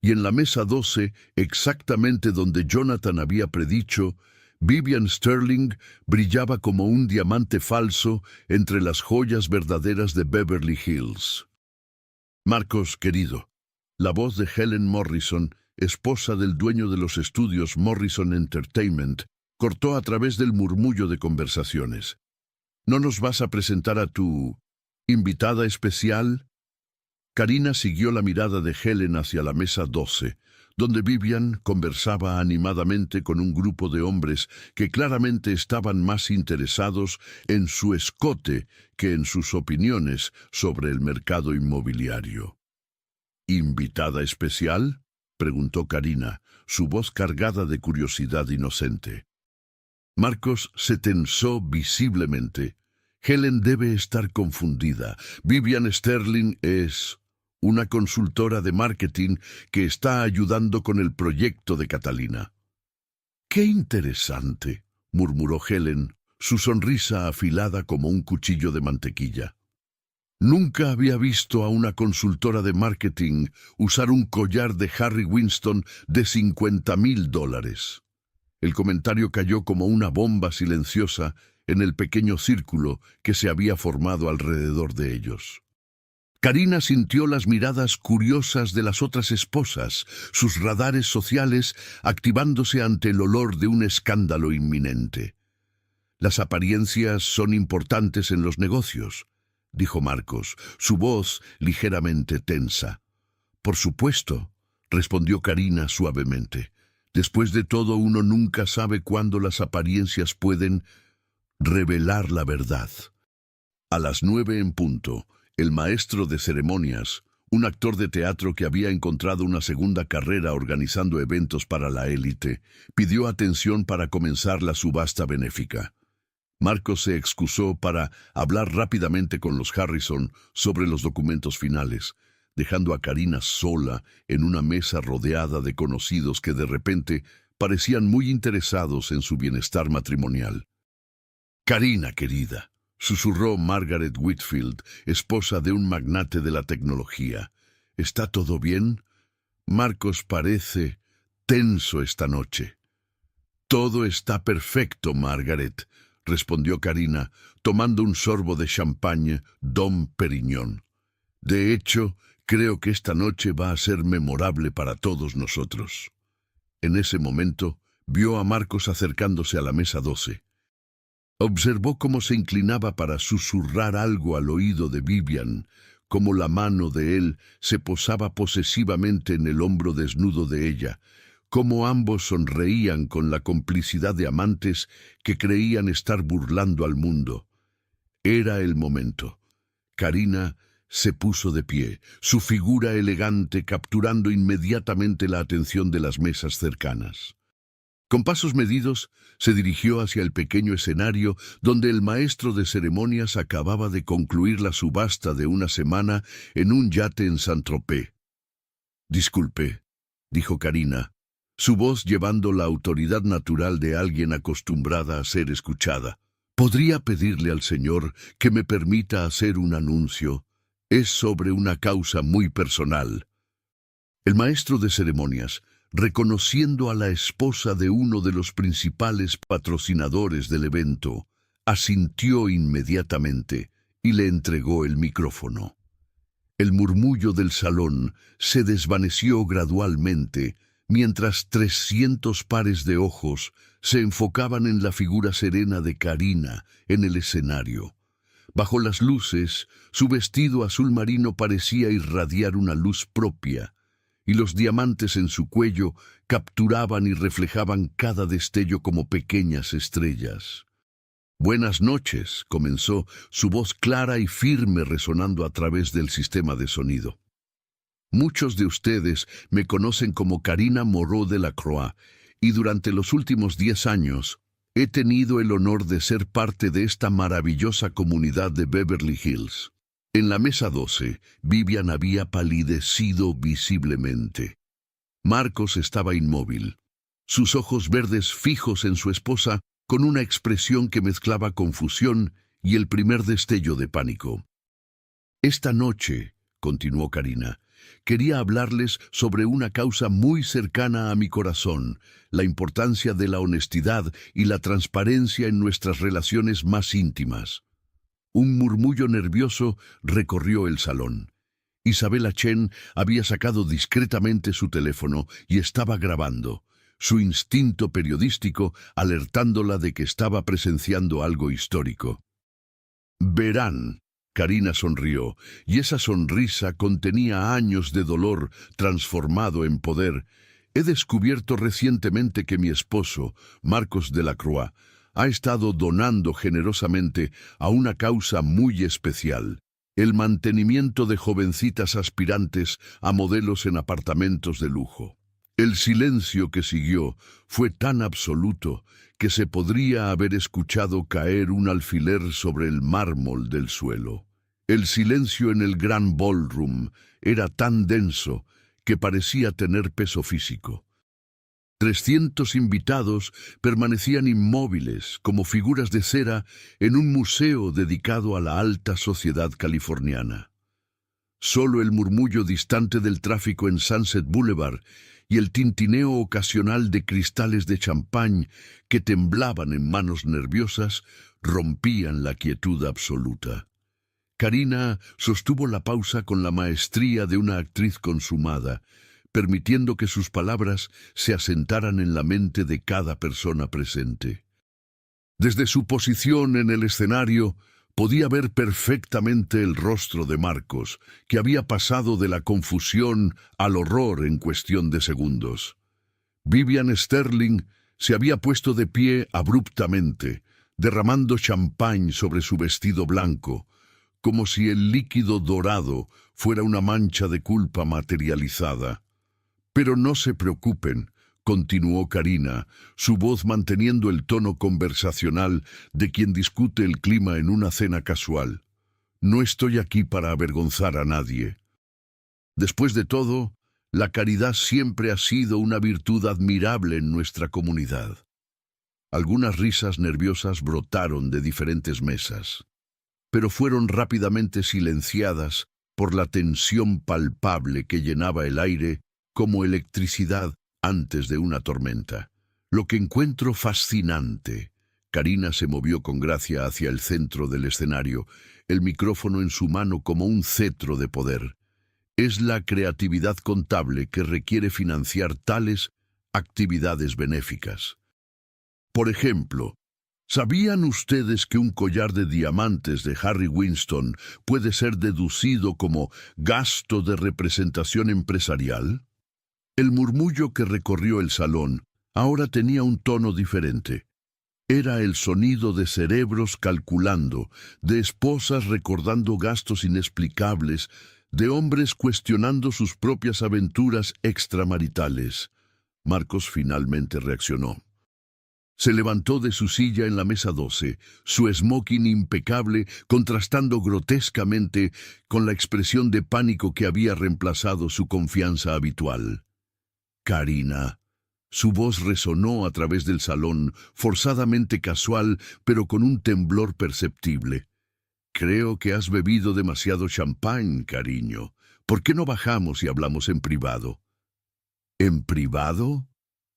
Y en la mesa 12, exactamente donde Jonathan había predicho, Vivian Sterling brillaba como un diamante falso entre las joyas verdaderas de Beverly Hills. Marcos, querido, la voz de Helen Morrison, esposa del dueño de los estudios Morrison Entertainment, cortó a través del murmullo de conversaciones. ¿No nos vas a presentar a tu invitada especial? Karina siguió la mirada de Helen hacia la mesa 12, donde Vivian conversaba animadamente con un grupo de hombres que claramente estaban más interesados en su escote que en sus opiniones sobre el mercado inmobiliario. ¿Invitada especial?, preguntó Karina, su voz cargada de curiosidad inocente. Marcos se tensó visiblemente. Helen debe estar confundida. Vivian Sterling es una consultora de marketing que está ayudando con el proyecto de Catalina. ¡Qué interesante!, murmuró Helen, su sonrisa afilada como un cuchillo de mantequilla. Nunca había visto a una consultora de marketing usar un collar de Harry Winston de $50,000. El comentario cayó como una bomba silenciosa en el pequeño círculo que se había formado alrededor de ellos. Karina sintió las miradas curiosas de las otras esposas, sus radares sociales activándose ante el olor de un escándalo inminente. Las apariencias son importantes en los negocios, dijo Marcos, su voz ligeramente tensa. Por supuesto, respondió Karina suavemente. Después de todo, uno nunca sabe cuándo las apariencias pueden revelar la verdad. A las 9 en punto, el maestro de ceremonias, un actor de teatro que había encontrado una segunda carrera organizando eventos para la élite, pidió atención para comenzar la subasta benéfica. Marcos se excusó para hablar rápidamente con los Harrison sobre los documentos finales, dejando a Karina sola en una mesa rodeada de conocidos que de repente parecían muy interesados en su bienestar matrimonial. «Karina, querida», susurró Margaret Whitfield, esposa de un magnate de la tecnología. «¿Está todo bien? Marcos parece tenso esta noche». «Todo está perfecto, Margaret», respondió Karina, tomando un sorbo de champagne Dom Perignon. «De hecho, creo que esta noche va a ser memorable para todos nosotros». En ese momento, vio a Marcos acercándose a la mesa 12. Observó cómo se inclinaba para susurrar algo al oído de Vivian, cómo la mano de él se posaba posesivamente en el hombro desnudo de ella, cómo ambos sonreían con la complicidad de amantes que creían estar burlando al mundo. Era el momento. Karina se puso de pie, su figura elegante capturando inmediatamente la atención de las mesas cercanas. Con pasos medidos, se dirigió hacia el pequeño escenario donde el maestro de ceremonias acababa de concluir la subasta de una semana en un yate en Saint-Tropez. «Disculpe», dijo Karina, su voz llevando la autoridad natural de alguien acostumbrada a ser escuchada. «¿Podría pedirle al señor que me permita hacer un anuncio? Es sobre una causa muy personal». El maestro de ceremonias, reconociendo a la esposa de uno de los principales patrocinadores del evento, asintió inmediatamente y le entregó el micrófono. El murmullo del salón se desvaneció gradualmente mientras 300 pares de ojos se enfocaban en la figura serena de Karina en el escenario. Bajo las luces, su vestido azul marino parecía irradiar una luz propia, y los diamantes en su cuello capturaban y reflejaban cada destello como pequeñas estrellas. «Buenas noches», comenzó, su voz clara y firme resonando a través del sistema de sonido. «Muchos de ustedes me conocen como Karina Moreau de la Croix, y durante los últimos 10 años he tenido el honor de ser parte de esta maravillosa comunidad de Beverly Hills». En la mesa 12, Vivian había palidecido visiblemente. Marcos estaba inmóvil, sus ojos verdes fijos en su esposa con una expresión que mezclaba confusión y el primer destello de pánico. «Esta noche», continuó Karina, «quería hablarles sobre una causa muy cercana a mi corazón, la importancia de la honestidad y la transparencia en nuestras relaciones más íntimas». Un murmullo nervioso recorrió el salón. Isabella Chen había sacado discretamente su teléfono y estaba grabando, su instinto periodístico alertándola de que estaba presenciando algo histórico. «Verán», Karina sonrió, y esa sonrisa contenía años de dolor transformado en poder. «He descubierto recientemente que mi esposo, Marcos de la Croix, ha estado donando generosamente a una causa muy especial, el mantenimiento de jovencitas aspirantes a modelos en apartamentos de lujo». El silencio que siguió fue tan absoluto que se podría haber escuchado caer un alfiler sobre el mármol del suelo. El silencio en el gran ballroom era tan denso que parecía tener peso físico. 300 invitados permanecían inmóviles como figuras de cera en un museo dedicado a la alta sociedad californiana. Solo el murmullo distante del tráfico en Sunset Boulevard y el tintineo ocasional de cristales de champán que temblaban en manos nerviosas rompían la quietud absoluta. Karina sostuvo la pausa con la maestría de una actriz consumada, permitiendo que sus palabras se asentaran en la mente de cada persona presente. Desde su posición en el escenario, podía ver perfectamente el rostro de Marcos, que había pasado de la confusión al horror en cuestión de segundos. Vivian Sterling se había puesto de pie abruptamente, derramando champán sobre su vestido blanco, como si el líquido dorado fuera una mancha de culpa materializada. «Pero no se preocupen», continuó Karina, su voz manteniendo el tono conversacional de quien discute el clima en una cena casual. «No estoy aquí para avergonzar a nadie. Después de todo, la caridad siempre ha sido una virtud admirable en nuestra comunidad». Algunas risas nerviosas brotaron de diferentes mesas, pero fueron rápidamente silenciadas por la tensión palpable que llenaba el aire como electricidad antes de una tormenta. «Lo que encuentro fascinante». Karina se movió con gracia hacia el centro del escenario, el micrófono en su mano como un cetro de poder. «Es la creatividad contable que requiere financiar tales actividades benéficas. Por ejemplo, ¿Sabían ustedes que un collar de diamantes de Harry Winston puede ser deducido como gasto de representación empresarial? El murmullo que recorrió el salón ahora tenía un tono diferente. Era el sonido de cerebros calculando, de esposas recordando gastos inexplicables, de hombres cuestionando sus propias aventuras extramaritales. Marcos finalmente reaccionó. Se levantó de su silla en la mesa 12, su smoking impecable contrastando grotescamente con la expresión de pánico que había reemplazado su confianza habitual. Karina. Su voz resonó a través del salón, forzadamente casual, pero con un temblor perceptible. Creo que has bebido demasiado champán, cariño. ¿Por qué no bajamos y hablamos en privado? ¿En privado?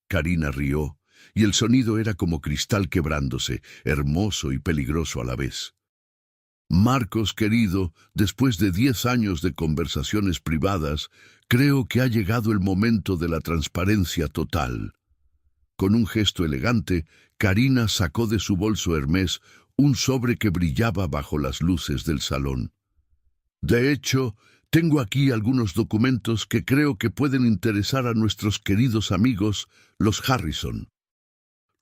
Karina rió, y el sonido era como cristal quebrándose, hermoso y peligroso a la vez. Marcos, querido, después de 10 años de conversaciones privadas, creo que ha llegado el momento de la transparencia total. Con un gesto elegante, Karina sacó de su bolso Hermès un sobre que brillaba bajo las luces del salón. De hecho, tengo aquí algunos documentos que creo que pueden interesar a nuestros queridos amigos, los Harrison.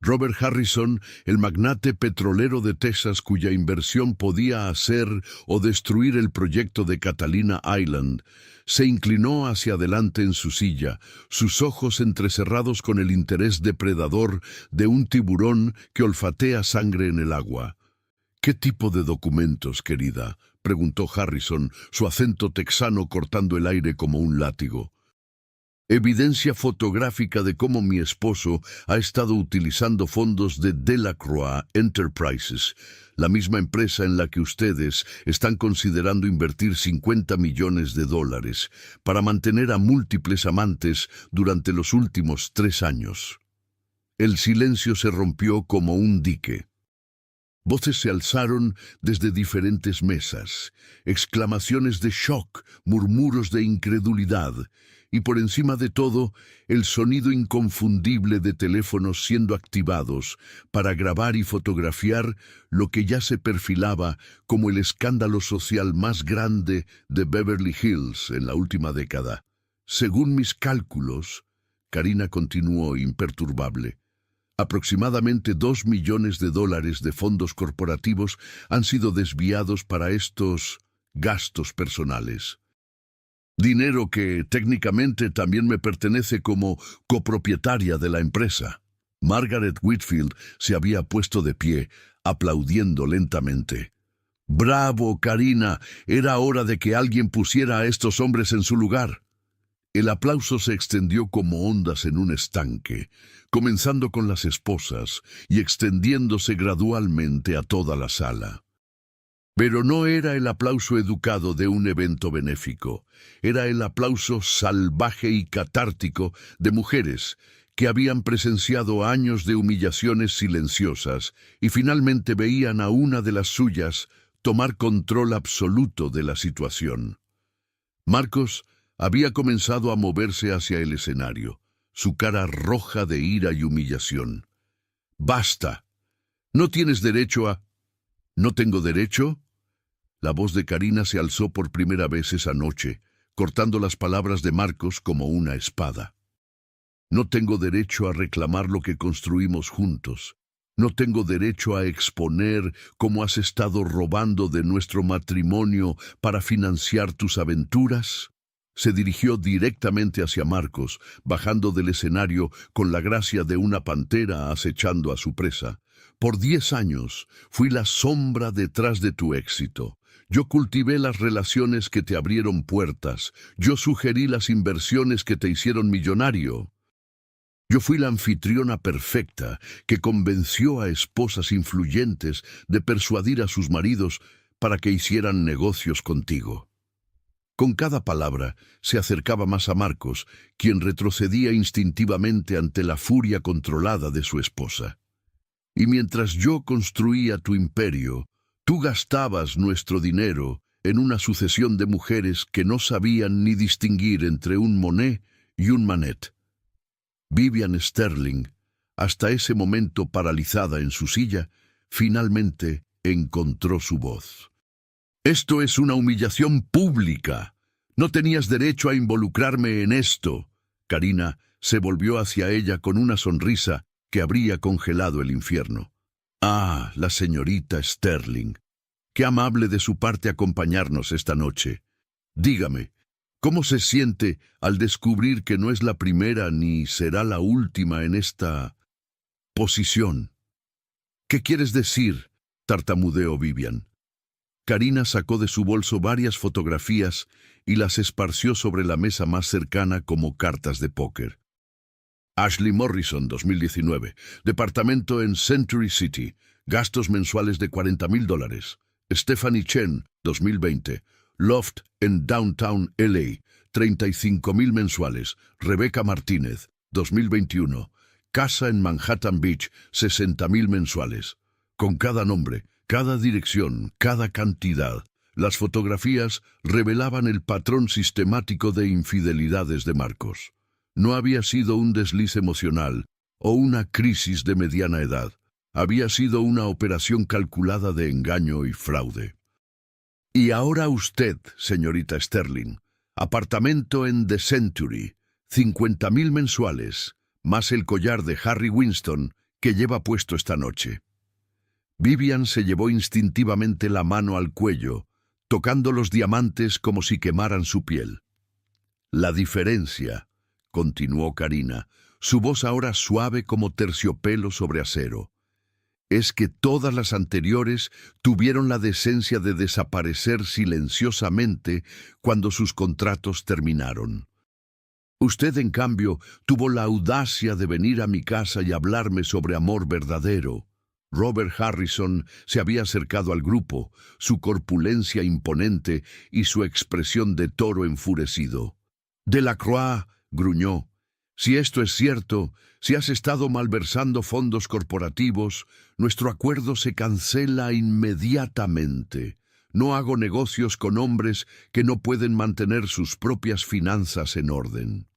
Robert Harrison, el magnate petrolero de Texas cuya inversión podía hacer o destruir el proyecto de Catalina Island, se inclinó hacia adelante en su silla, sus ojos entrecerrados con el interés depredador de un tiburón que olfatea sangre en el agua. ¿Qué tipo de documentos, querida?, preguntó Harrison, su acento texano cortando el aire como un látigo. Evidencia fotográfica de cómo mi esposo ha estado utilizando fondos de Delacroix Enterprises, la misma empresa en la que ustedes están considerando invertir $50 millones, para mantener a múltiples amantes durante los últimos 3 años. El silencio se rompió como un dique. Voces se alzaron desde diferentes mesas, exclamaciones de shock, murmuros de incredulidad, y por encima de todo, el sonido inconfundible de teléfonos siendo activados para grabar y fotografiar lo que ya se perfilaba como el escándalo social más grande de Beverly Hills en la última década. Según mis cálculos, Karina continuó imperturbable. Aproximadamente $2 millones de fondos corporativos han sido desviados para estos gastos personales. Dinero que técnicamente también me pertenece como copropietaria de la empresa. Margaret Whitfield se había puesto de pie, aplaudiendo lentamente. ¡Bravo, Karina! Era hora de que alguien pusiera a estos hombres en su lugar. El aplauso se extendió como ondas en un estanque, comenzando con las esposas y extendiéndose gradualmente a toda la sala. Pero no era el aplauso educado de un evento benéfico, era el aplauso salvaje y catártico de mujeres que habían presenciado años de humillaciones silenciosas y finalmente veían a una de las suyas tomar control absoluto de la situación. Marcos había comenzado a moverse hacia el escenario, su cara roja de ira y humillación. ¡Basta! ¿No tienes derecho a...? ¿No tengo derecho? La voz de Karina se alzó por primera vez esa noche, cortando las palabras de Marcos como una espada. No tengo derecho a reclamar lo que construimos juntos. No tengo derecho a exponer cómo has estado robando de nuestro matrimonio para financiar tus aventuras. Se dirigió directamente hacia Marcos, bajando del escenario con la gracia de una pantera acechando a su presa. Por 10 años fui la sombra detrás de tu éxito. Yo cultivé las relaciones que te abrieron puertas. Yo sugerí las inversiones que te hicieron millonario. Yo fui la anfitriona perfecta que convenció a esposas influyentes de persuadir a sus maridos para que hicieran negocios contigo. Con cada palabra se acercaba más a Marcos, quien retrocedía instintivamente ante la furia controlada de su esposa. Y mientras yo construía tu imperio, tú gastabas nuestro dinero en una sucesión de mujeres que no sabían ni distinguir entre un Monet y un Manet. Vivian Sterling, hasta ese momento paralizada en su silla, finalmente encontró su voz. «Esto es una humillación pública. No tenías derecho a involucrarme en esto». Karina se volvió hacia ella con una sonrisa que habría congelado el infierno. «Ah, la señorita Sterling. Qué amable de su parte acompañarnos esta noche. Dígame, ¿cómo se siente al descubrir que no es la primera ni será la última en esta posición?» «¿Qué quieres decir?», tartamudeó Vivian. Karina sacó de su bolso varias fotografías y las esparció sobre la mesa más cercana como cartas de póker. Ashley Morrison, 2019. Departamento en Century City. Gastos mensuales de $40,000. Stephanie Chen, 2020. Loft en Downtown LA. 35,000 mensuales. Rebecca Martínez, 2021. Casa en Manhattan Beach, 60,000 mensuales. Con cada nombre, cada dirección, cada cantidad, las fotografías revelaban el patrón sistemático de infidelidades de Marcos. No había sido un desliz emocional o una crisis de mediana edad. Había sido una operación calculada de engaño y fraude. Y ahora usted, señorita Sterling, apartamento en The Century, 50,000 mensuales, más el collar de Harry Winston que lleva puesto esta noche. Vivian se llevó instintivamente la mano al cuello, tocando los diamantes como si quemaran su piel. «La diferencia», continuó Karina, su voz ahora suave como terciopelo sobre acero, «es que todas las anteriores tuvieron la decencia de desaparecer silenciosamente cuando sus contratos terminaron. Usted, en cambio, tuvo la audacia de venir a mi casa y hablarme sobre amor verdadero». Robert Harrison se había acercado al grupo, su corpulencia imponente y su expresión de toro enfurecido. «Delacroix», gruñó, «si esto es cierto, si has estado malversando fondos corporativos, nuestro acuerdo se cancela inmediatamente. No hago negocios con hombres que no pueden mantener sus propias finanzas en orden».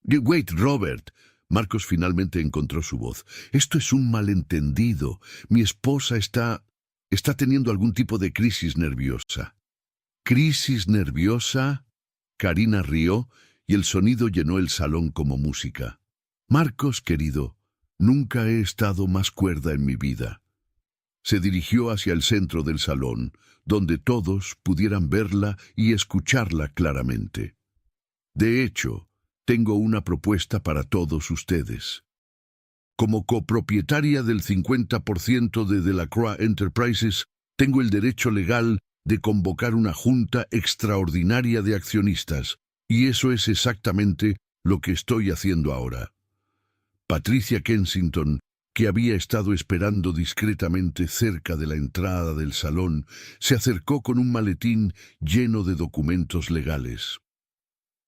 «Wait, Robert». Marcos finalmente encontró su voz. «Esto es un malentendido. Mi esposa está teniendo algún tipo de crisis nerviosa». «¿Crisis nerviosa?». Karina rió y el sonido llenó el salón como música. «Marcos, querido, nunca he estado más cuerda en mi vida». Se dirigió hacia el centro del salón, donde todos pudieran verla y escucharla claramente. «De hecho, tengo una propuesta para todos ustedes. Como copropietaria del 50% de Delacroix Enterprises, tengo el derecho legal de convocar una junta extraordinaria de accionistas, y eso es exactamente lo que estoy haciendo ahora». Patricia Kensington, que había estado esperando discretamente cerca de la entrada del salón, se acercó con un maletín lleno de documentos legales.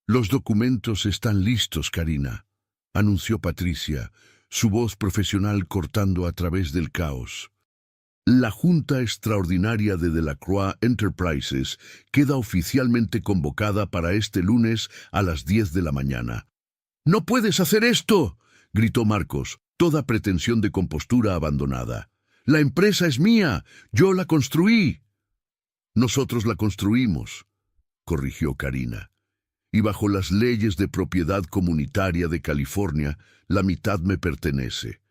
«Los documentos están listos, Karina», anunció Patricia, su voz profesional cortando a través del caos. «La Junta Extraordinaria de Delacroix Enterprises queda oficialmente convocada para este lunes a las 10 de la mañana». «¡No puedes hacer esto!», gritó Marcos, toda pretensión de compostura abandonada. «La empresa es mía, yo la construí». «Nosotros la construimos», corrigió Karina. «Y bajo las leyes de propiedad comunitaria de California, la mitad me pertenece.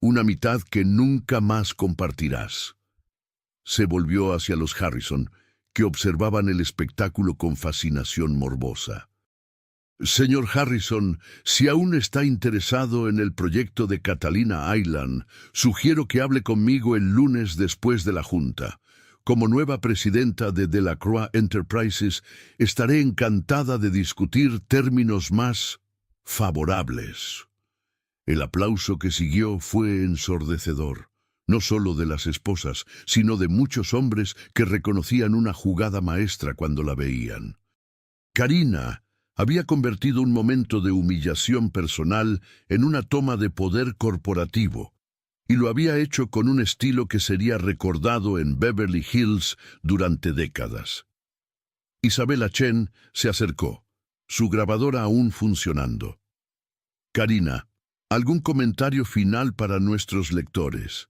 Una mitad que nunca más compartirás». Se volvió hacia los Harrison, que observaban el espectáculo con fascinación morbosa. «Señor Harrison, si aún está interesado en el proyecto de Catalina Island, sugiero que hable conmigo el lunes después de la junta. Como nueva presidenta de Delacroix Enterprises, estaré encantada de discutir términos más favorables». El aplauso que siguió fue ensordecedor, no solo de las esposas, sino de muchos hombres que reconocían una jugada maestra cuando la veían. Karina había convertido un momento de humillación personal en una toma de poder corporativo, y lo había hecho con un estilo que sería recordado en Beverly Hills durante décadas. Isabella Chen se acercó, su grabadora aún funcionando. «Karina, ¿algún comentario final para nuestros lectores?».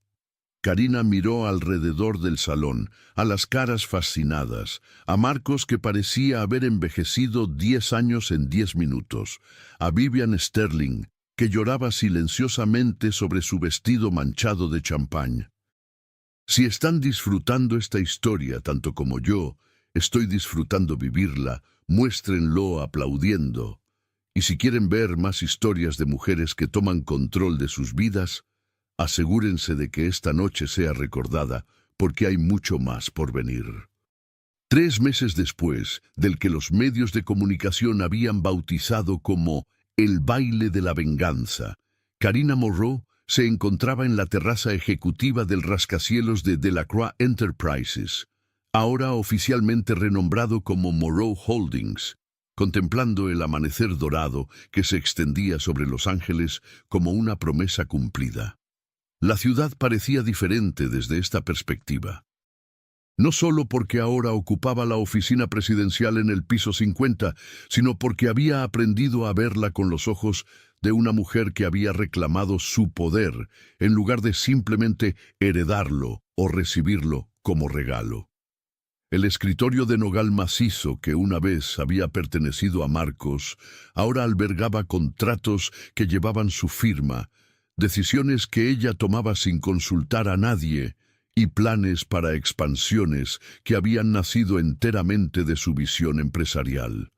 Karina miró alrededor del salón, a las caras fascinadas, a Marcos que parecía haber envejecido 10 años en 10 minutos, a Vivian Sterling, que lloraba silenciosamente sobre su vestido manchado de champán. Si están disfrutando esta historia tanto como yo, estoy disfrutando vivirla, muéstrenlo aplaudiendo. Y si quieren ver más historias de mujeres que toman control de sus vidas, asegúrense de que esta noche sea recordada, porque hay mucho más por venir. 3 meses después del que los medios de comunicación habían bautizado como el baile de la venganza, Karina Moreau se encontraba en la terraza ejecutiva del rascacielos de Delacroix Enterprises, ahora oficialmente renombrado como Moreau Holdings, contemplando el amanecer dorado que se extendía sobre Los Ángeles como una promesa cumplida. La ciudad parecía diferente desde esta perspectiva. No solo porque ahora ocupaba la oficina presidencial en el piso 50, sino porque había aprendido a verla con los ojos de una mujer que había reclamado su poder, en lugar de simplemente heredarlo o recibirlo como regalo. El escritorio de nogal macizo que una vez había pertenecido a Marcos, ahora albergaba contratos que llevaban su firma, decisiones que ella tomaba sin consultar a nadie, y planes para expansiones que habían nacido enteramente de su visión empresarial.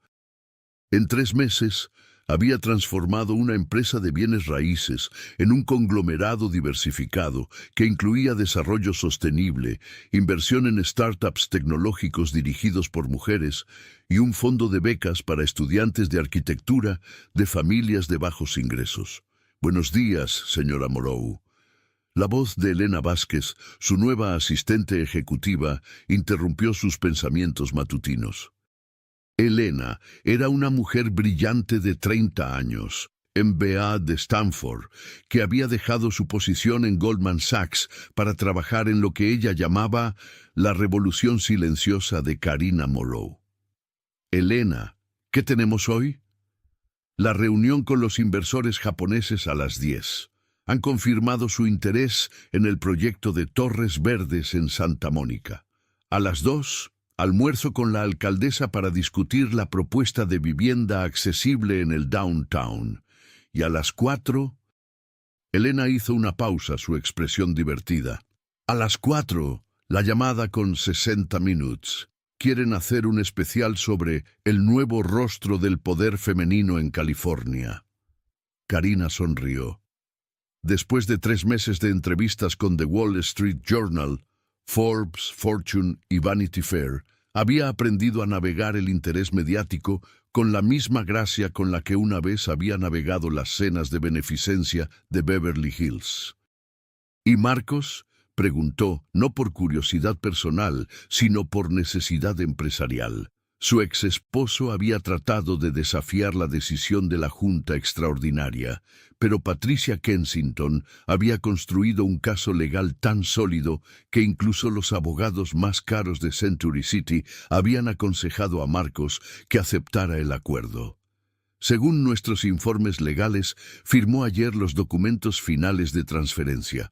En 3 meses, había transformado una empresa de bienes raíces en un conglomerado diversificado que incluía desarrollo sostenible, inversión en startups tecnológicos dirigidos por mujeres y un fondo de becas para estudiantes de arquitectura de familias de bajos ingresos. Buenos días, señora Moreau. La voz de Elena Vázquez, su nueva asistente ejecutiva, interrumpió sus pensamientos matutinos. Elena era una mujer brillante de 30 años, MBA de Stanford, que había dejado su posición en Goldman Sachs para trabajar en lo que ella llamaba la revolución silenciosa de Karina Moreau. Elena, ¿qué tenemos hoy? La reunión con los inversores japoneses a las 10. Han confirmado su interés en el proyecto de Torres Verdes en Santa Mónica. A las 2, almuerzo con la alcaldesa para discutir la propuesta de vivienda accesible en el downtown. Y a las 4, Elena hizo una pausa, su expresión divertida. A las 4, la llamada con 60 Minutes. Quieren hacer un especial sobre el nuevo rostro del poder femenino en California. Karina sonrió. Después de 3 meses de entrevistas con The Wall Street Journal, Forbes, Fortune y Vanity Fair, había aprendido a navegar el interés mediático con la misma gracia con la que una vez había navegado las cenas de beneficencia de Beverly Hills. ¿Y Marcos? Preguntó, no por curiosidad personal, sino por necesidad empresarial. Su ex esposo había tratado de desafiar la decisión de la Junta Extraordinaria, pero Patricia Kensington había construido un caso legal tan sólido que incluso los abogados más caros de Century City habían aconsejado a Marcos que aceptara el acuerdo. Según nuestros informes legales, firmó ayer los documentos finales de transferencia.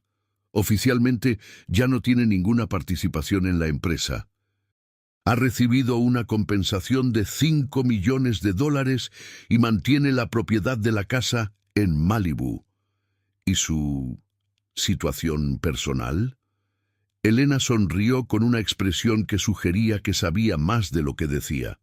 Oficialmente ya no tiene ninguna participación en la empresa. Ha recibido una compensación de $5 millones y mantiene la propiedad de la casa en Malibu. ¿Y su situación personal? Elena sonrió con una expresión que sugería que sabía más de lo que decía.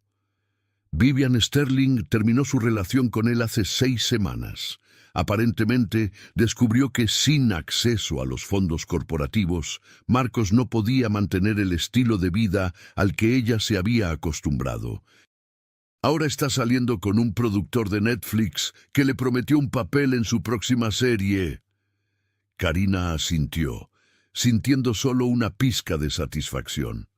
Vivian Sterling terminó su relación con él hace 6 semanas. Aparentemente, descubrió que sin acceso a los fondos corporativos, Marcos no podía mantener el estilo de vida al que ella se había acostumbrado. Ahora está saliendo con un productor de Netflix que le prometió un papel en su próxima serie. Karina asintió, sintiendo solo una pizca de satisfacción.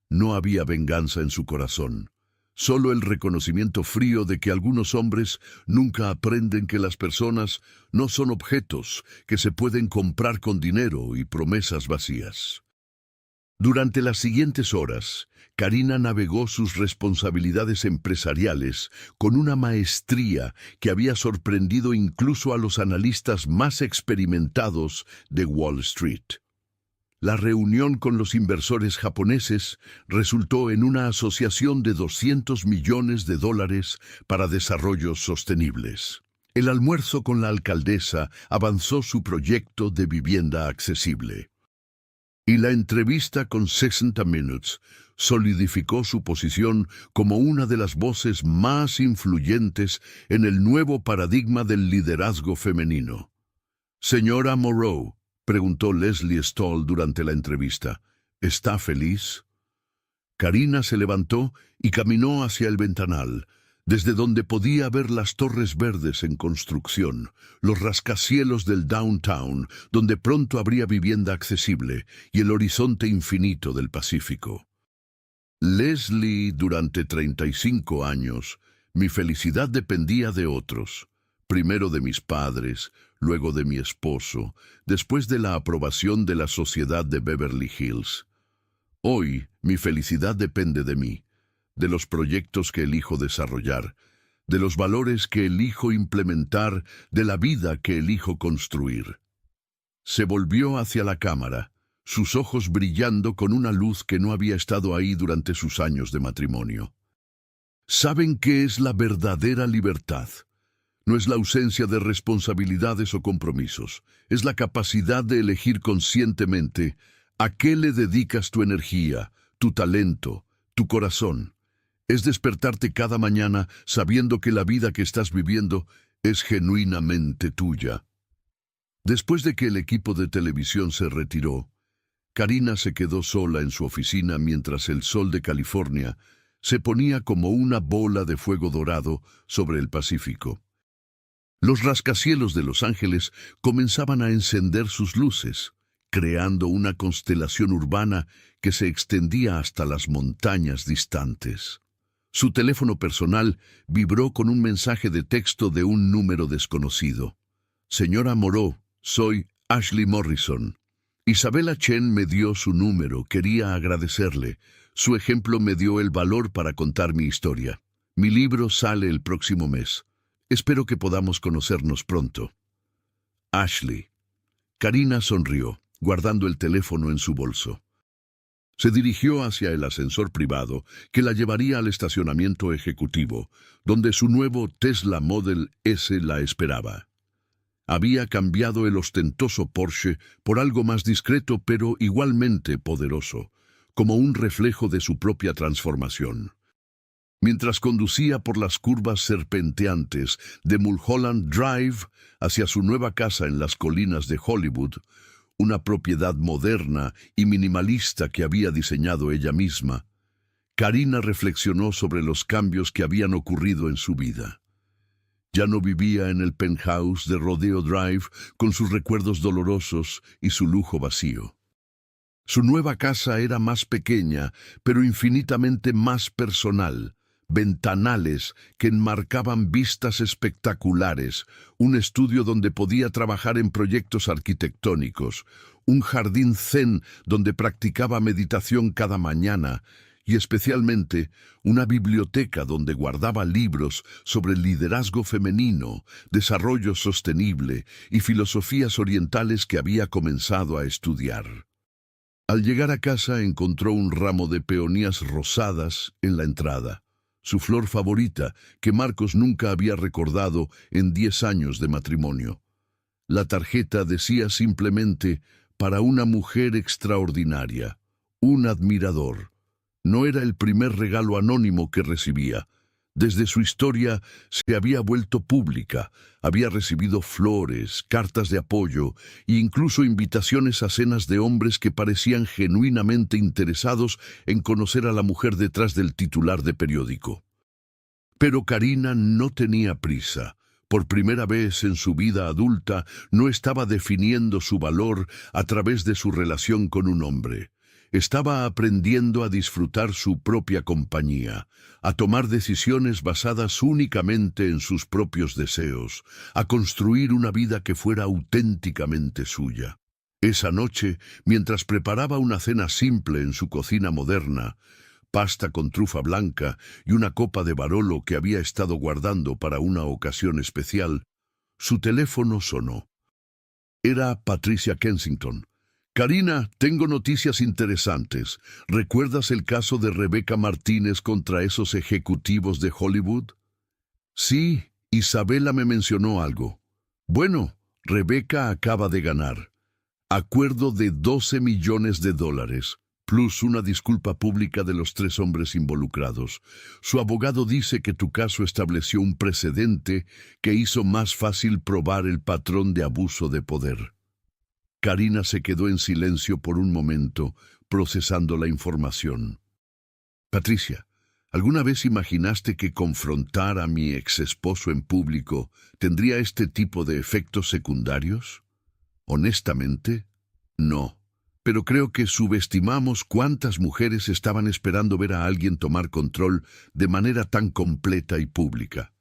No había venganza en su corazón. Solo el reconocimiento frío de que algunos hombres nunca aprenden que las personas no son objetos que se pueden comprar con dinero y promesas vacías. Durante las siguientes horas, Karina navegó sus responsabilidades empresariales con una maestría que había sorprendido incluso a los analistas más experimentados de Wall Street. La reunión con los inversores japoneses resultó en una asociación de $200 millones para desarrollos sostenibles. El almuerzo con la alcaldesa avanzó su proyecto de vivienda accesible. Y la entrevista con 60 Minutes solidificó su posición como una de las voces más influyentes en el nuevo paradigma del liderazgo femenino. Señora Moreau, preguntó Leslie Stahl durante la entrevista, ¿está feliz? Karina se levantó y caminó hacia el ventanal, desde donde podía ver las torres verdes en construcción, los rascacielos del downtown, donde pronto habría vivienda accesible, y el horizonte infinito del Pacífico. Leslie, durante 35 años, mi felicidad dependía de otros. Primero de mis padres, luego de mi esposo, después de la aprobación de la sociedad de Beverly Hills. Hoy, mi felicidad depende de mí, de los proyectos que elijo desarrollar, de los valores que elijo implementar, de la vida que elijo construir. Se volvió hacia la cámara, sus ojos brillando con una luz que no había estado ahí durante sus años de matrimonio. ¿Saben qué es la verdadera libertad? No es la ausencia de responsabilidades o compromisos, es la capacidad de elegir conscientemente a qué le dedicas tu energía, tu talento, tu corazón. Es despertarte cada mañana sabiendo que la vida que estás viviendo es genuinamente tuya. Después de que el equipo de televisión se retiró, Karina se quedó sola en su oficina mientras el sol de California se ponía como una bola de fuego dorado sobre el Pacífico. Los rascacielos de Los Ángeles comenzaban a encender sus luces, creando una constelación urbana que se extendía hasta las montañas distantes. Su teléfono personal vibró con un mensaje de texto de un número desconocido. Señora Moreau, soy Ashley Morrison. Isabella Chen me dio su número, quería agradecerle. Su ejemplo me dio el valor para contar mi historia. Mi libro sale el próximo mes. Espero que podamos conocernos pronto. Ashley. Karina sonrió, guardando el teléfono en su bolso. Se dirigió hacia el ascensor privado que la llevaría al estacionamiento ejecutivo, donde su nuevo Tesla Model S la esperaba. Había cambiado el ostentoso Porsche por algo más discreto pero igualmente poderoso, como un reflejo de su propia transformación. Mientras conducía por las curvas serpenteantes de Mulholland Drive hacia su nueva casa en las colinas de Hollywood, una propiedad moderna y minimalista que había diseñado ella misma, Karina reflexionó sobre los cambios que habían ocurrido en su vida. Ya no vivía en el penthouse de Rodeo Drive con sus recuerdos dolorosos y su lujo vacío. Su nueva casa era más pequeña, pero infinitamente más personal. Ventanales que enmarcaban vistas espectaculares, un estudio donde podía trabajar en proyectos arquitectónicos, un jardín zen donde practicaba meditación cada mañana y especialmente una biblioteca donde guardaba libros sobre liderazgo femenino, desarrollo sostenible y filosofías orientales que había comenzado a estudiar. Al llegar a casa encontró un ramo de peonías rosadas en la entrada. Su flor favorita, que Marcos nunca había recordado en 10 años de matrimonio. La tarjeta decía simplemente, para una mujer extraordinaria, un admirador. No era el primer regalo anónimo que recibía. Desde su historia se había vuelto pública, había recibido flores, cartas de apoyo e incluso invitaciones a cenas de hombres que parecían genuinamente interesados en conocer a la mujer detrás del titular de periódico. Pero Karina no tenía prisa. Por primera vez en su vida adulta no estaba definiendo su valor a través de su relación con un hombre. Estaba aprendiendo a disfrutar su propia compañía, a tomar decisiones basadas únicamente en sus propios deseos, a construir una vida que fuera auténticamente suya. Esa noche, mientras preparaba una cena simple en su cocina moderna, pasta con trufa blanca y una copa de Barolo que había estado guardando para una ocasión especial, su teléfono sonó. Era Patricia Kensington. Karina, tengo noticias interesantes. ¿Recuerdas el caso de Rebeca Martínez contra esos ejecutivos de Hollywood? Sí, Isabela me mencionó algo. Bueno, Rebeca acaba de ganar. Acuerdo de $12 millones, plus una disculpa pública de los 3 hombres involucrados. Su abogado dice que tu caso estableció un precedente que hizo más fácil probar el patrón de abuso de poder. Karina se quedó en silencio por un momento, procesando la información. Patricia, ¿alguna vez imaginaste que confrontar a mi exesposo en público tendría este tipo de efectos secundarios? Honestamente, no. Pero creo que subestimamos cuántas mujeres estaban esperando ver a alguien tomar control de manera tan completa y pública.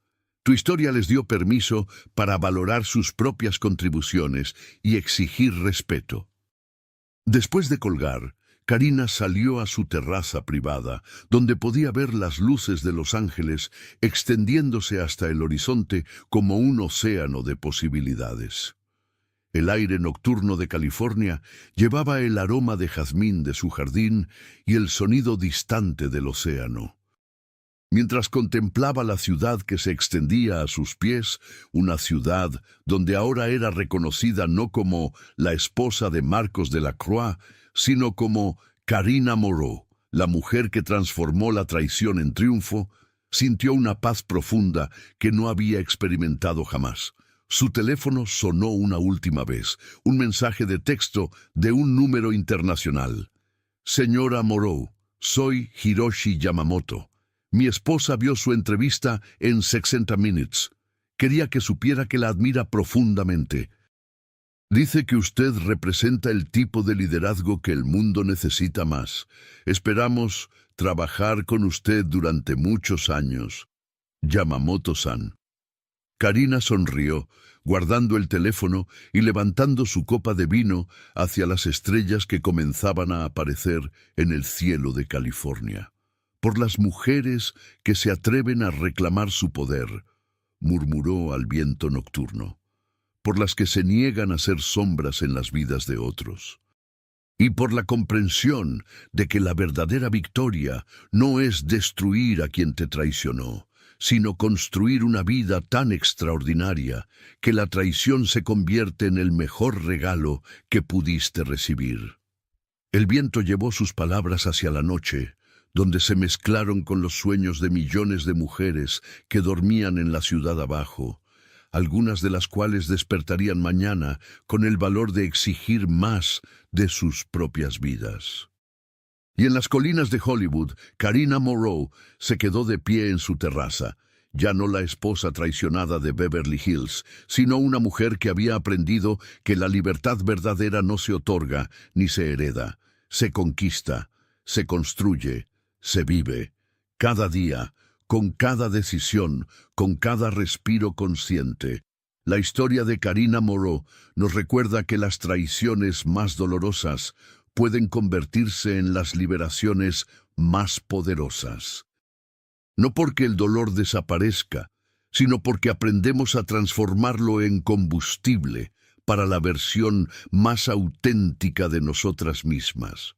Tu historia les dio permiso para valorar sus propias contribuciones y exigir respeto. Después de colgar, Karina salió a su terraza privada, donde podía ver las luces de Los Ángeles extendiéndose hasta el horizonte como un océano de posibilidades. El aire nocturno de California llevaba el aroma de jazmín de su jardín y el sonido distante del océano. Mientras contemplaba la ciudad que se extendía a sus pies, una ciudad donde ahora era reconocida no como la esposa de Marcos de la Croix, sino como Karina Moreau, la mujer que transformó la traición en triunfo, sintió una paz profunda que no había experimentado jamás. Su teléfono sonó una última vez, un mensaje de texto de un número internacional. Señora Moreau, soy Hiroshi Yamamoto. Mi esposa vio su entrevista en 60 Minutes. Quería que supiera que la admira profundamente. Dice que usted representa el tipo de liderazgo que el mundo necesita más. Esperamos trabajar con usted durante muchos años. Yamamoto-san. Karina sonrió, guardando el teléfono y levantando su copa de vino hacia las estrellas que comenzaban a aparecer en el cielo de California. Por las mujeres que se atreven a reclamar su poder, murmuró al viento nocturno. Por las que se niegan a ser sombras en las vidas de otros. Y por la comprensión de que la verdadera victoria no es destruir a quien te traicionó, sino construir una vida tan extraordinaria que la traición se convierte en el mejor regalo que pudiste recibir. El viento llevó sus palabras hacia la noche, donde se mezclaron con los sueños de millones de mujeres que dormían en la ciudad abajo, algunas de las cuales despertarían mañana con el valor de exigir más de sus propias vidas. Y en las colinas de Hollywood, Karina Moreau se quedó de pie en su terraza, ya no la esposa traicionada de Beverly Hills, sino una mujer que había aprendido que la libertad verdadera no se otorga ni se hereda, se conquista, se construye, se vive, cada día, con cada decisión, con cada respiro consciente. La historia de Karina Moreau nos recuerda que las traiciones más dolorosas pueden convertirse en las liberaciones más poderosas. No porque el dolor desaparezca, sino porque aprendemos a transformarlo en combustible para la versión más auténtica de nosotras mismas.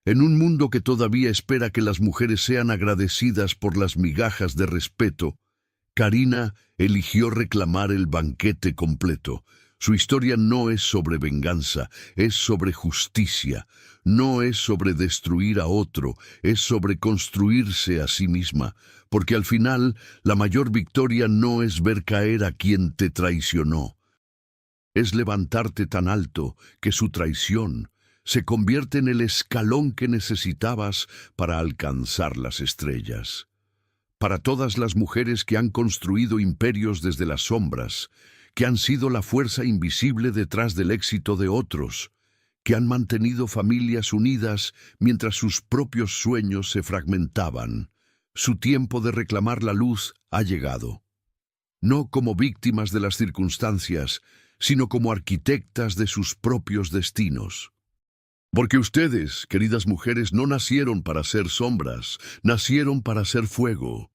En un mundo que todavía espera que las mujeres sean agradecidas por las migajas de respeto, Karina eligió reclamar el banquete completo. Su historia no es sobre venganza, es sobre justicia. No es sobre destruir a otro, es sobre construirse a sí misma. Porque al final, la mayor victoria no es ver caer a quien te traicionó. Es levantarte tan alto que su traición se convierte en el escalón que necesitabas para alcanzar las estrellas. Para todas las mujeres que han construido imperios desde las sombras, que han sido la fuerza invisible detrás del éxito de otros, que han mantenido familias unidas mientras sus propios sueños se fragmentaban, su tiempo de reclamar la luz ha llegado. No como víctimas de las circunstancias, sino como arquitectas de sus propios destinos. Porque ustedes, queridas mujeres, no nacieron para ser sombras, nacieron para ser fuego.